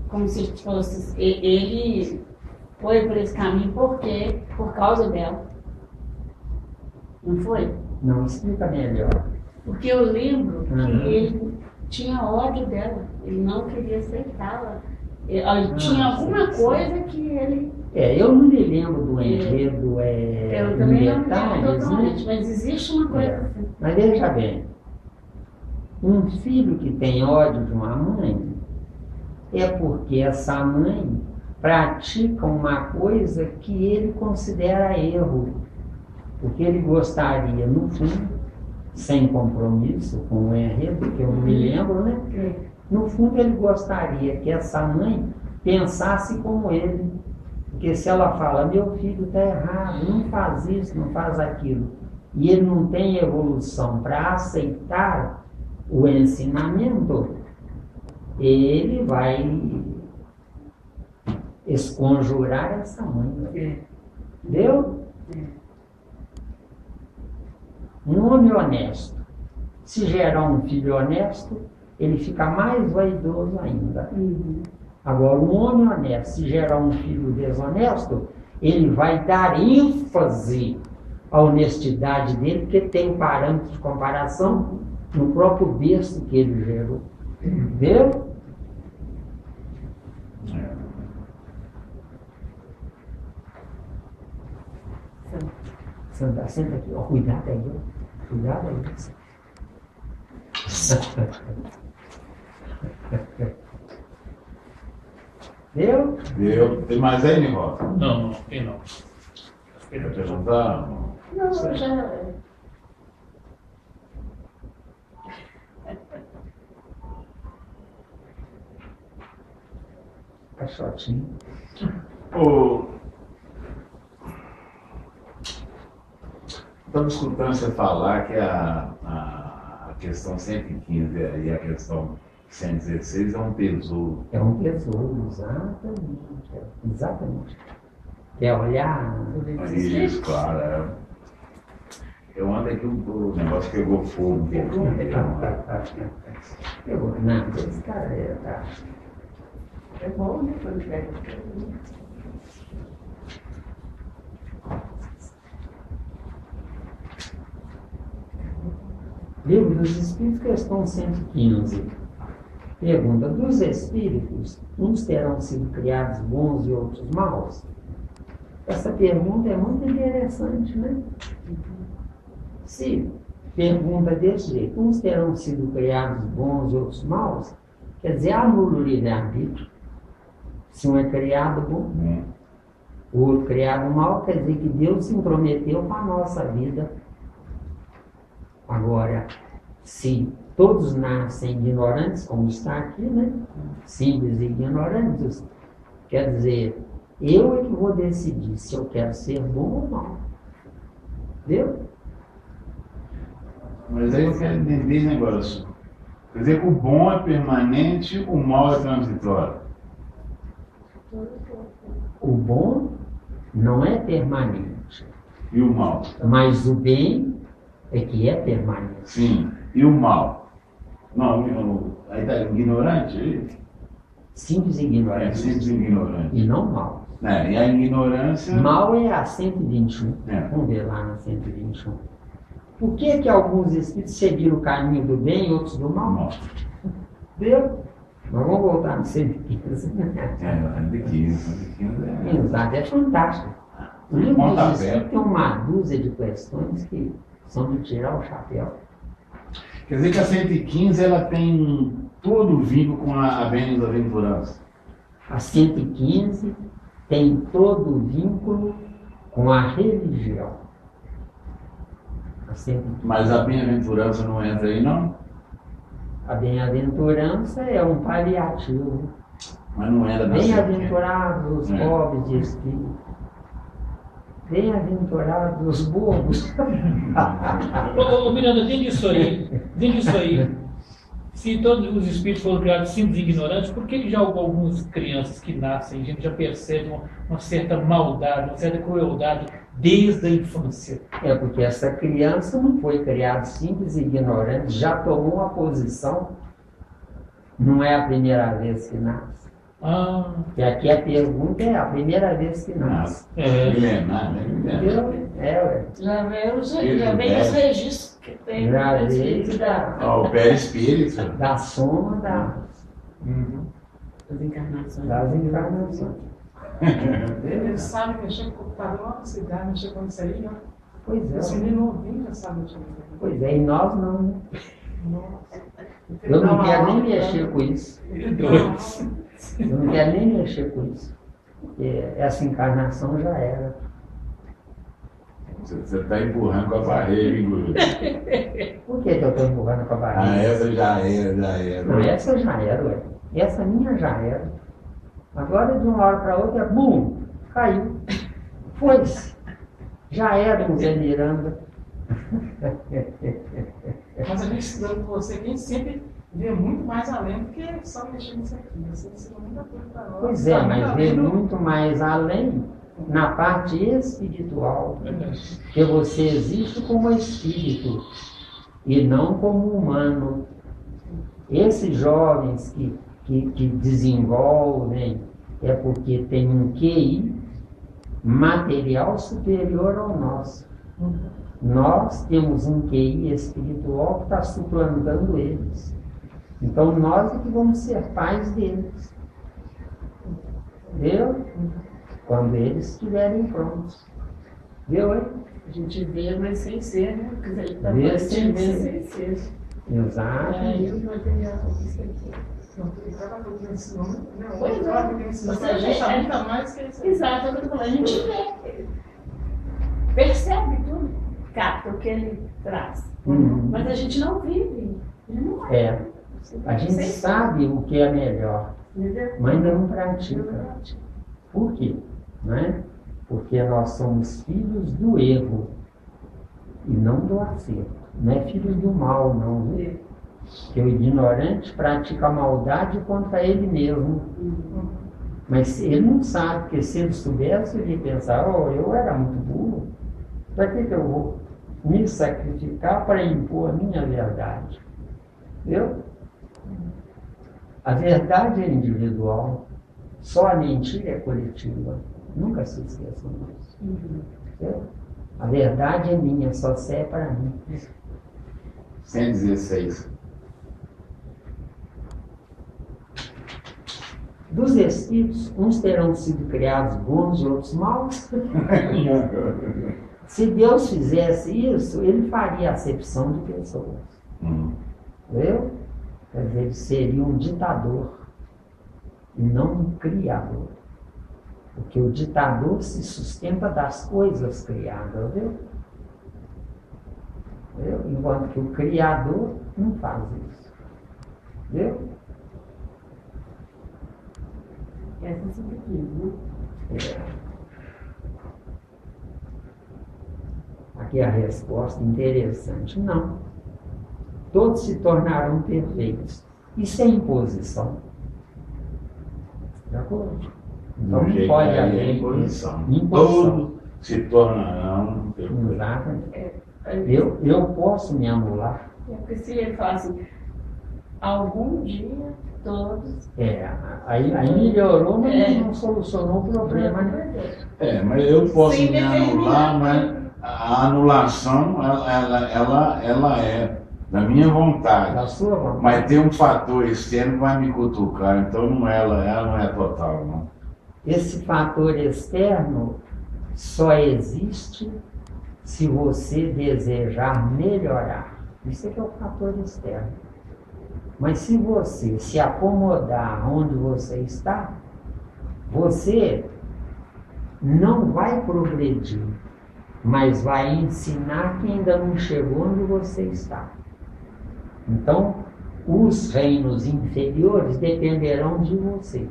como se fosse, ele foi por esse caminho por causa dela. Não foi? Não, explica melhor. Porque eu lembro que Uhum. ele tinha ódio dela, ele não queria aceitá-la. Ele tinha alguma coisa que ele. Eu não me lembro do enredo Eu em também não detalhes, lembro totalmente, né? mas existe uma coisa assim. Mas veja bem, um filho que tem ódio de uma mãe é porque essa mãe pratica uma coisa que ele considera erro. Porque ele gostaria, no fundo, sem compromisso com o enredo, que eu não me lembro, né? No fundo, ele gostaria que essa mãe pensasse como ele. Porque se ela fala: meu filho está errado, não faz isso, não faz aquilo, e ele não tem evolução para aceitar o ensinamento, ele vai esconjurar essa mãe. Entendeu? Um homem honesto, se gerar um filho honesto, ele fica mais vaidoso ainda. Agora, um homem honesto, se gerar um filho desonesto, ele vai dar ênfase à honestidade dele, porque tem um parâmetro de comparação no próprio berço que ele gerou. Entendeu? Senta aqui, ó, cuidado aí, ó. Cuidado aí. Deu? Tem mais aí, Nicola? Não, tem não. Quer perguntar? Não, já. Caixotinho. Estamos escutando você falar que a questão 115 e a questão 116 é um tesouro. É um tesouro, exatamente. Exatamente. Quer olhar? Isso, claro. Eu ando quando é que o negócio pegou fogo. Pegou, não, esse cara tá. É bom, né? Quando pega. Livro dos Espíritos, questão 115. Pergunta: dos espíritos, uns terão sido criados bons e outros maus? Essa pergunta é muito interessante, né? Se pergunta desse jeito, uns terão sido criados bons e outros maus, quer dizer, anula o livre-arbítrio. Se um é criado bom, o outro criado mal, quer dizer que Deus se intrometeu com a nossa vida. Agora, se todos nascem ignorantes, como está aqui, né? Simples e ignorantes, quer dizer, eu é que vou decidir se eu quero ser bom ou mal. Entendeu? Mas aí eu quero entender esse negócio. Quer dizer que o bom é permanente, o mal é transitório. O bom não é permanente, E o mal? mas o bem é que é permanente. Sim. E o mal? Não, aí está ignorante aí? Simples e É ignorante. simples ignorante. E não mal. É, e a ignorância. Mal é a 121. É. Vamos ver lá na 121. Por que alguns espíritos seguiram o caminho do bem e outros do mal? Mal. Viu? Mas vamos voltar no 115. É de 15. Exato, é fantástico. O livro Conta dos Espíritos aberta. tem uma dúzia de questões que são de tirar o chapéu. Quer dizer que a 115 ela tem todo o vínculo com a bem-aventurança. A 115 tem todo o vínculo com a religião. A 115. Mas a bem-aventurança não entra aí, não? A bem-aventurança é um paliativo. Mas não era da Bem-aventurados os É. pobres de espírito. Bem-aventurados os bobos. Ô, Miranda, dentro disso aí, se todos os espíritos foram criados simples e ignorantes, por que já algumas crianças que nascem, a gente já percebe uma certa maldade, uma certa crueldade desde a infância? É porque essa criança não foi criada simples e ignorante, já tomou uma posição, não é a primeira vez que nasce. Ah, E aqui a pergunta é a primeira vez que nasce. Milenar, né? Entendeu? Ué. Já veio os registros que tem. Já né? veio Ó, o perispírito. da soma As encarnações. das encarnações. Eles sabem mexer com o computador, não se dá mexer com isso aí, não. Pois Esse é. menino novinho já sabe mexer com isso aí. Pois é, e nós não. Né? Nossa. Eu não quero nem mexer com isso. dois. Eu não quero nem mexer com isso. Porque essa encarnação já era. Você está empurrando com a barreira, hein, Guru? Por que eu estou empurrando com a Ah, barriga? essa já era, Não, essa já era, ué. Essa minha já era. Agora, de uma hora para outra, bum, caiu. Foi-se. Já era um Zé Miranda. Mas a gente estudando com você aqui, a gente sempre vê muito mais além do que só mexer nisso aqui. Você ensinou muita coisa para nós. Pois é, Tá mas muito vê além do- muito mais além na parte espiritual. Que você existe como espírito e não como humano. Esses jovens que desenvolvem é porque tem um QI material superior ao nosso. Nós temos um QI espiritual que está suplantando eles. Então nós é que vamos ser pais deles. Entendeu? Quando eles estiverem prontos. Viu, hein? A gente vê, mas sem ser, né? Porque ele está Vê sem sem ser. ser. Exato. Isso vai ter não, cada coisa que ensinou, né? Pois é. Cada coisa que ensinou, Você a gente vê, sabe muito mais que isso. Exato, é o que eu tô falando. A gente vê. Percebe tudo. Capta o que ele traz. Uhum. Mas a gente não vive. A gente não é. É. A gente sabe o que é melhor, Entendeu? mas ainda não pratica. Por quê? Não é? Porque nós somos filhos do erro e não do acerto. Não é filhos do mal, não. Viu? Que o ignorante pratica a maldade contra ele mesmo. Mas ele não sabe, porque se ele soubesse, ele ia pensar, oh, eu era muito burro, para que eu vou me sacrificar para impor a minha verdade. Entendeu? A verdade é individual, só a mentira é coletiva. Nunca se esqueçam disso. Entendeu? A verdade é minha, só serve para mim. 116. Dos espíritos, uns terão sido criados bons e outros maus. Se Deus fizesse isso, ele faria acepção de pessoas. Entendeu? Quer dizer, ele seria um ditador e não um criador. Porque o ditador se sustenta das coisas criadas, viu? Enquanto que o criador não faz isso. Viu? Essa é sempre aqui, né? Aqui a resposta interessante. Não. Todos se tornarão perfeitos. Isso é imposição. De acordo? Então não pode haver imposição. imposição. Todos se tornarão perfeitos. Exatamente. Eu posso me anular. Porque se ele fala assim, algum dia todos. Aí melhorou, mas não solucionou o problema, né? Mas eu posso Sem me anular, mas a anulação, ela é da minha vontade. Da sua vontade. Mas tem um fator externo que vai me cutucar, então ela não é total, não. Esse fator externo só existe se você desejar melhorar. Isso é que é o fator externo. Mas se você se acomodar onde você está, você não vai progredir, mas vai ensinar quem ainda não chegou onde você está. Então, os reinos inferiores dependerão de você.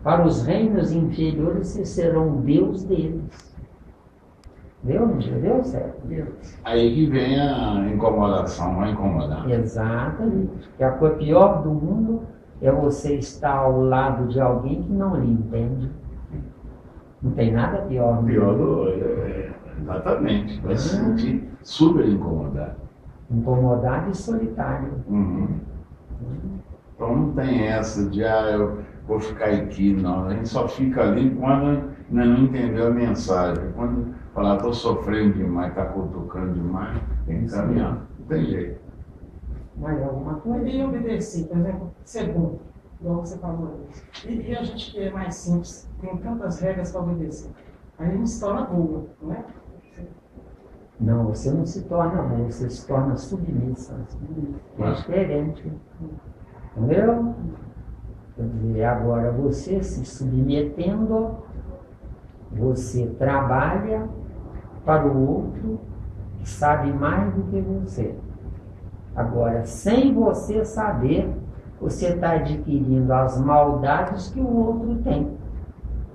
Para os reinos inferiores, você será um Deus deles. Deu certo? Deus. Aí que vem a incomodação, vai incomodar. Exatamente. Porque a coisa pior do mundo é você estar ao lado de alguém que não lhe entende. Não tem nada pior. Exatamente. Vai se sentir super incomodado. Incomodado e solitário. Então não tem essa de, eu vou ficar aqui, não. A gente só fica ali quando não entendeu a mensagem. Quando falar, estou sofrendo demais, está cutucando demais, tem que caminhar. Não tem jeito. Mais alguma coisa? E obedecer, por exemplo, ser bom, igual você falou. E a gente que é mais simples, tem tantas regras para obedecer. Aí a gente se torna boa, não é? Não, você não se torna bom, você se torna submissa. É diferente. Entendeu? Quer dizer, agora você se submetendo, você trabalha para o outro que sabe mais do que você. Agora, sem você saber, você está adquirindo as maldades que o outro tem.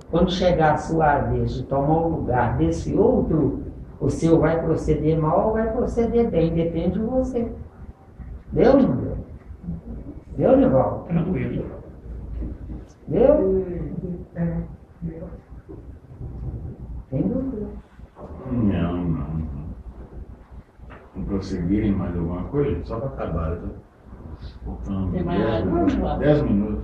Quando chegar a sua vez de tomar o lugar desse outro, o seu vai proceder mal ou vai proceder bem, depende de você. Deu, não deu? Deu, Nivaldo? Tranquilo. Deu? Tem dúvida. Não. Não prosseguirem mais alguma coisa? Só para acabar, tá? Faltando Tem mais alguma? 10 minutos.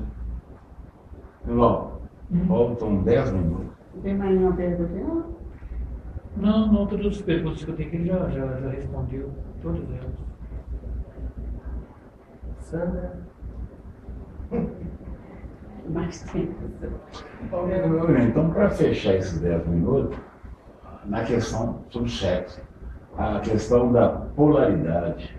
Faltam 10 minutos. Não tem mais nenhuma pergunta? Não, todas as perguntas que eu tenho aqui ele já respondeu, todas elas. Sandra? Mais tempo. Então, para fechar esses 10 minutos, na questão sobre sexo, a questão da polaridade.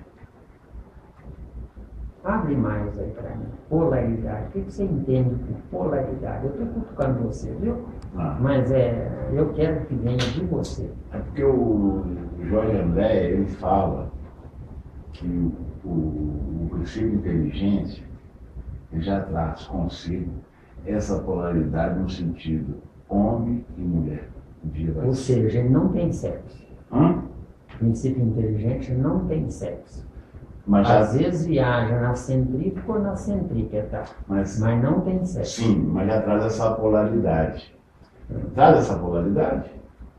Abre mais aí para mim. Polaridade. O que você entende por polaridade? Eu estou cutucando você, viu? Mas eu quero que venha de você. É porque o Jorge André, ele fala que o princípio de inteligência ele já traz consigo essa polaridade no sentido homem e mulher. Ou seja, ele não tem sexo. O princípio inteligente não tem sexo. Às vezes viaja na centrífuga ou na centrípeta, mas não tem sexo. Sim, mas já traz essa polaridade. Traz essa polaridade?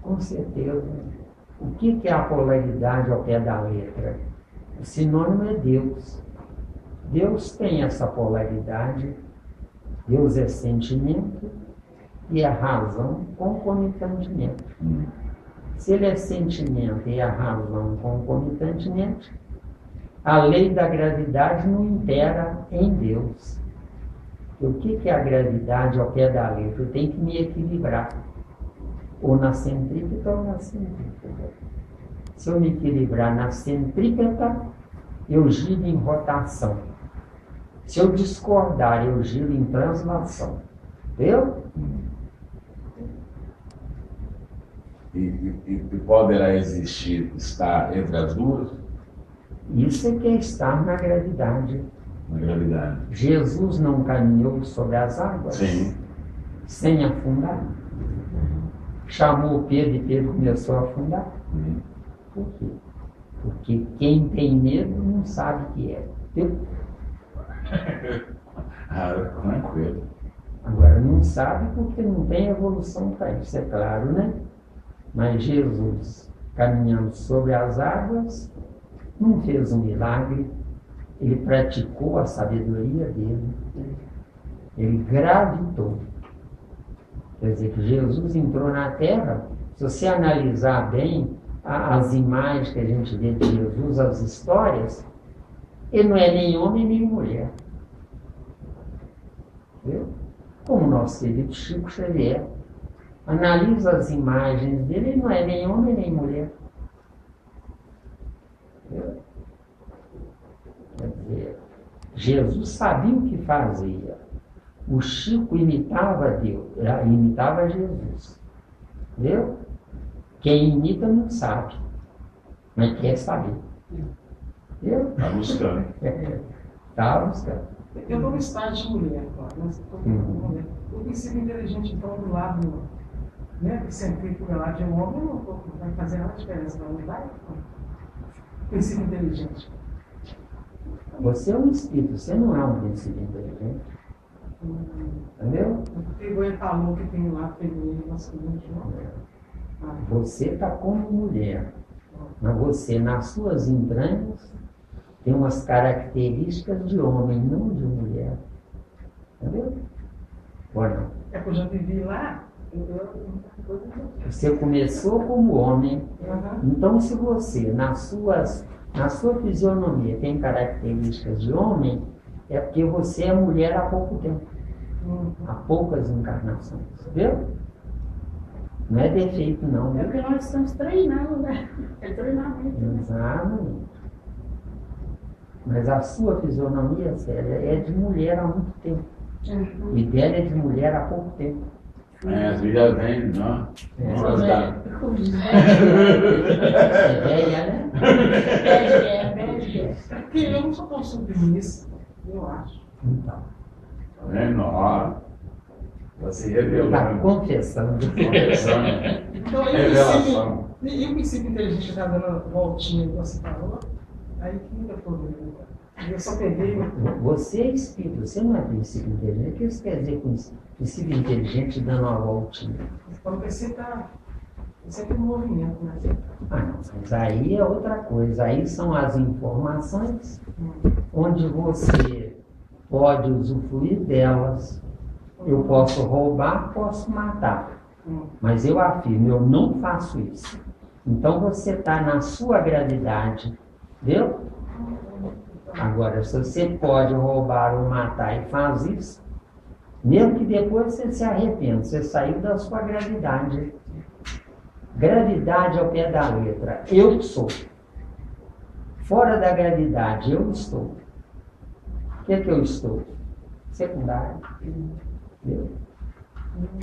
Com certeza. O que é a polaridade ao pé da letra? O sinônimo é Deus. Deus tem essa polaridade. Deus é sentimento e a razão concomitantemente. Se ele é sentimento e a razão concomitantemente, a lei da gravidade não impera em Deus. O que é a gravidade ao pé da letra? Eu tenho que me equilibrar. Ou na centrípeta ou na centrípeta. Se eu me equilibrar na centrípeta, eu giro em rotação. Se eu discordar, eu giro em translação. Entendeu? E poderá estar entre as duas? Isso é que é estar na gravidade. Na gravidade. Jesus não caminhou sobre as águas? Sim. Sem afundar? Chamou Pedro e Pedro começou a afundar? Por quê? Porque quem tem medo não sabe o que é. Entendeu? Tranquilo. Agora, não sabe porque não tem evolução para isso, é claro, né? Mas Jesus, caminhando sobre as águas, não fez um milagre, ele praticou a sabedoria dele, ele gravitou. Quer dizer que Jesus entrou na Terra, se você analisar bem as imagens que a gente vê de Jesus, as histórias, ele não é nem homem nem mulher. Entendeu? Como o nosso querido Chico Xavier. Analisa as imagens dele, ele não é nem homem nem mulher. Entendeu? Quer dizer, Jesus sabia o que fazia. O Chico imitava Deus, imitava Jesus. Entendeu? Quem imita não sabe, mas quer saber. Entendeu? Está buscando. Está buscando. Eu estou no estágio de mulher agora, né? Mulher. O princípio inteligente, então, do lado, né, que centrífuga lá de um homem, não vai fazer nada diferença, não vai? O princípio inteligente. Você é um espírito, você não é um princípio inteligente. Entendeu? Porque ele falou que tem lá feminino e masculino, não? Você está como mulher, mas você, nas suas entranhas, tem umas características de homem, não de mulher. Entendeu? Ou não? É que eu já vivi lá. Você começou como homem, então se você, na sua fisionomia, tem características de homem, é porque você é mulher há pouco tempo. Há poucas encarnações. Viu? Não é defeito, não. É porque nós estamos treinando, né? É treinamento. Né? Exatamente. Mas a sua fisionomia, séria, é de mulher há muito tempo. E dela é de mulher há pouco tempo. As vidas vêm, não? É velha, né? Porque eu não sou tão submissa, eu acho. Então. Tá vendo? Ó, está se Está revelando. confessando. Então, Revelação. e o princípio inteligente está dando voltinha que você falou, aí que nunca foi. Eu só peguei. Você é espírito, você não é princípio inteligente. O que isso quer dizer com isso? Princípio inteligente dando uma voltinha. Então, o PC está sempre em movimento, né? Ah, não, mas aí é outra coisa. Aí são as informações onde você pode usufruir delas. Eu posso roubar, posso matar. Mas eu afirmo, eu não faço isso. Então você está na sua gravidade, viu? Agora, se você pode roubar ou matar e faz isso, mesmo que depois você se arrependa, você saiu da sua gravidade. Gravidade ao pé da letra. Eu sou. Fora da gravidade, eu estou. O que é que eu estou? Secundário. Entendeu?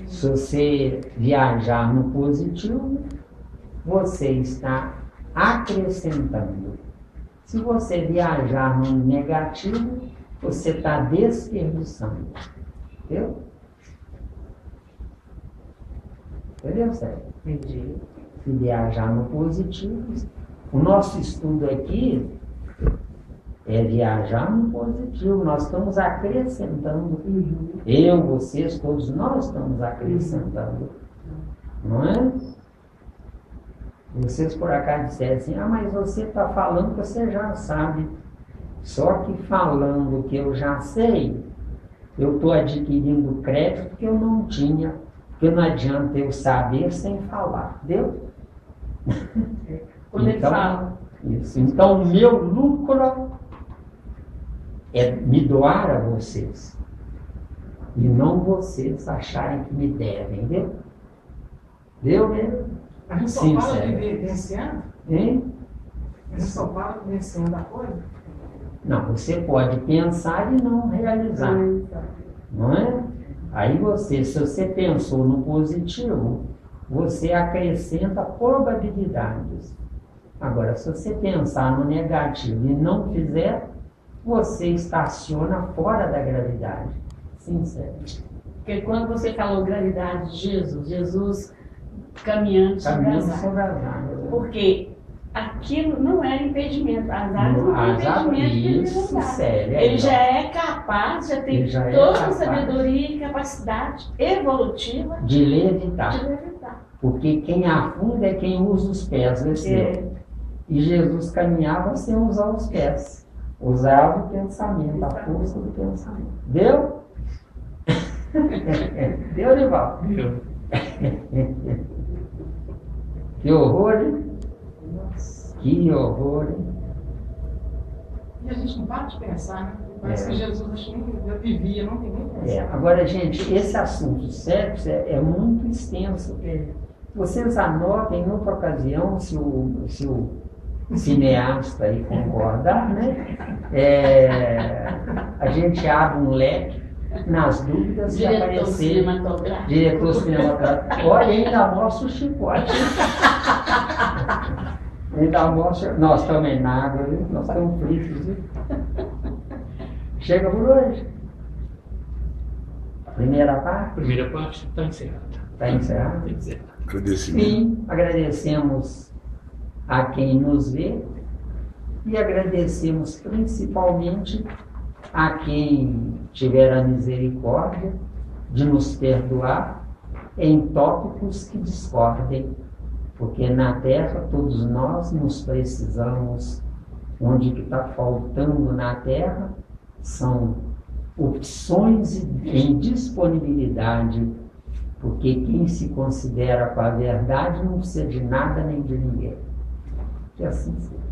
Se você viajar no positivo, você está acrescentando. Se você viajar no negativo, você está desperdiçando. Entendeu? Entendeu, Sérgio? Entendi. Se viajar no positivo, o nosso estudo aqui é viajar no positivo. Nós estamos acrescentando. Eu, vocês, todos nós estamos acrescentando. Não é? Vocês por acaso disseram assim, mas você está falando que você já sabe. Só que falando que eu já sei, eu estou adquirindo crédito que eu não tinha, porque não adianta eu saber sem falar, entendeu? Quando ele fala. Isso. Então, o meu lucro é me doar a vocês. E não vocês acharem que me devem, entendeu? Deu mesmo? A gente só fala vivenciando? Hein? A gente só fala vivenciando a coisa? Não, você pode pensar e não realizar. Não é? Aí você, se você pensou no positivo, você acrescenta probabilidades. Agora, se você pensar no negativo e não fizer, você estaciona fora da gravidade. Sincero. Porque quando você falou gravidade de Jesus caminhando sobre as águas. Porque aquilo não era impedimento. As águas não é impedimento. Isso, sério. Ele já é capaz, já tem toda a sabedoria e capacidade evolutiva de levitar. De levitar. Porque quem afunda é quem usa os pés. E Jesus caminhava sem usar os pés. Usava o pensamento, a força do pensamento. Deu? Deu, Nivaldo? Deu. Que horror, hein? Que horror, hein? E a gente não para de pensar, né? Parece que Jesus acho que nem vivia, não tem nem pensado. Agora, gente, esse assunto do sexo é muito extenso. Vocês anotem em outra ocasião, se o cineasta aí concordar, né? A gente abre um leque nas dúvidas que aparecer. Diretor cinematográfico. Olha, ainda mostra o chicote. Ainda mostra. Nós estamos em água, viu? Nós estamos fritos, viu? Chega por hoje. Primeira parte? Primeira parte está encerrada. Está encerrada? Está encerrada. Agradecimento. Sim, agradecemos a quem nos vê e agradecemos principalmente a quem tiver a misericórdia de nos perdoar em tópicos que discordem, porque na Terra todos nós nos precisamos. Onde que está faltando na Terra são opções em disponibilidade, porque quem se considera com a verdade não precisa de nada nem de ninguém. Que assim seja.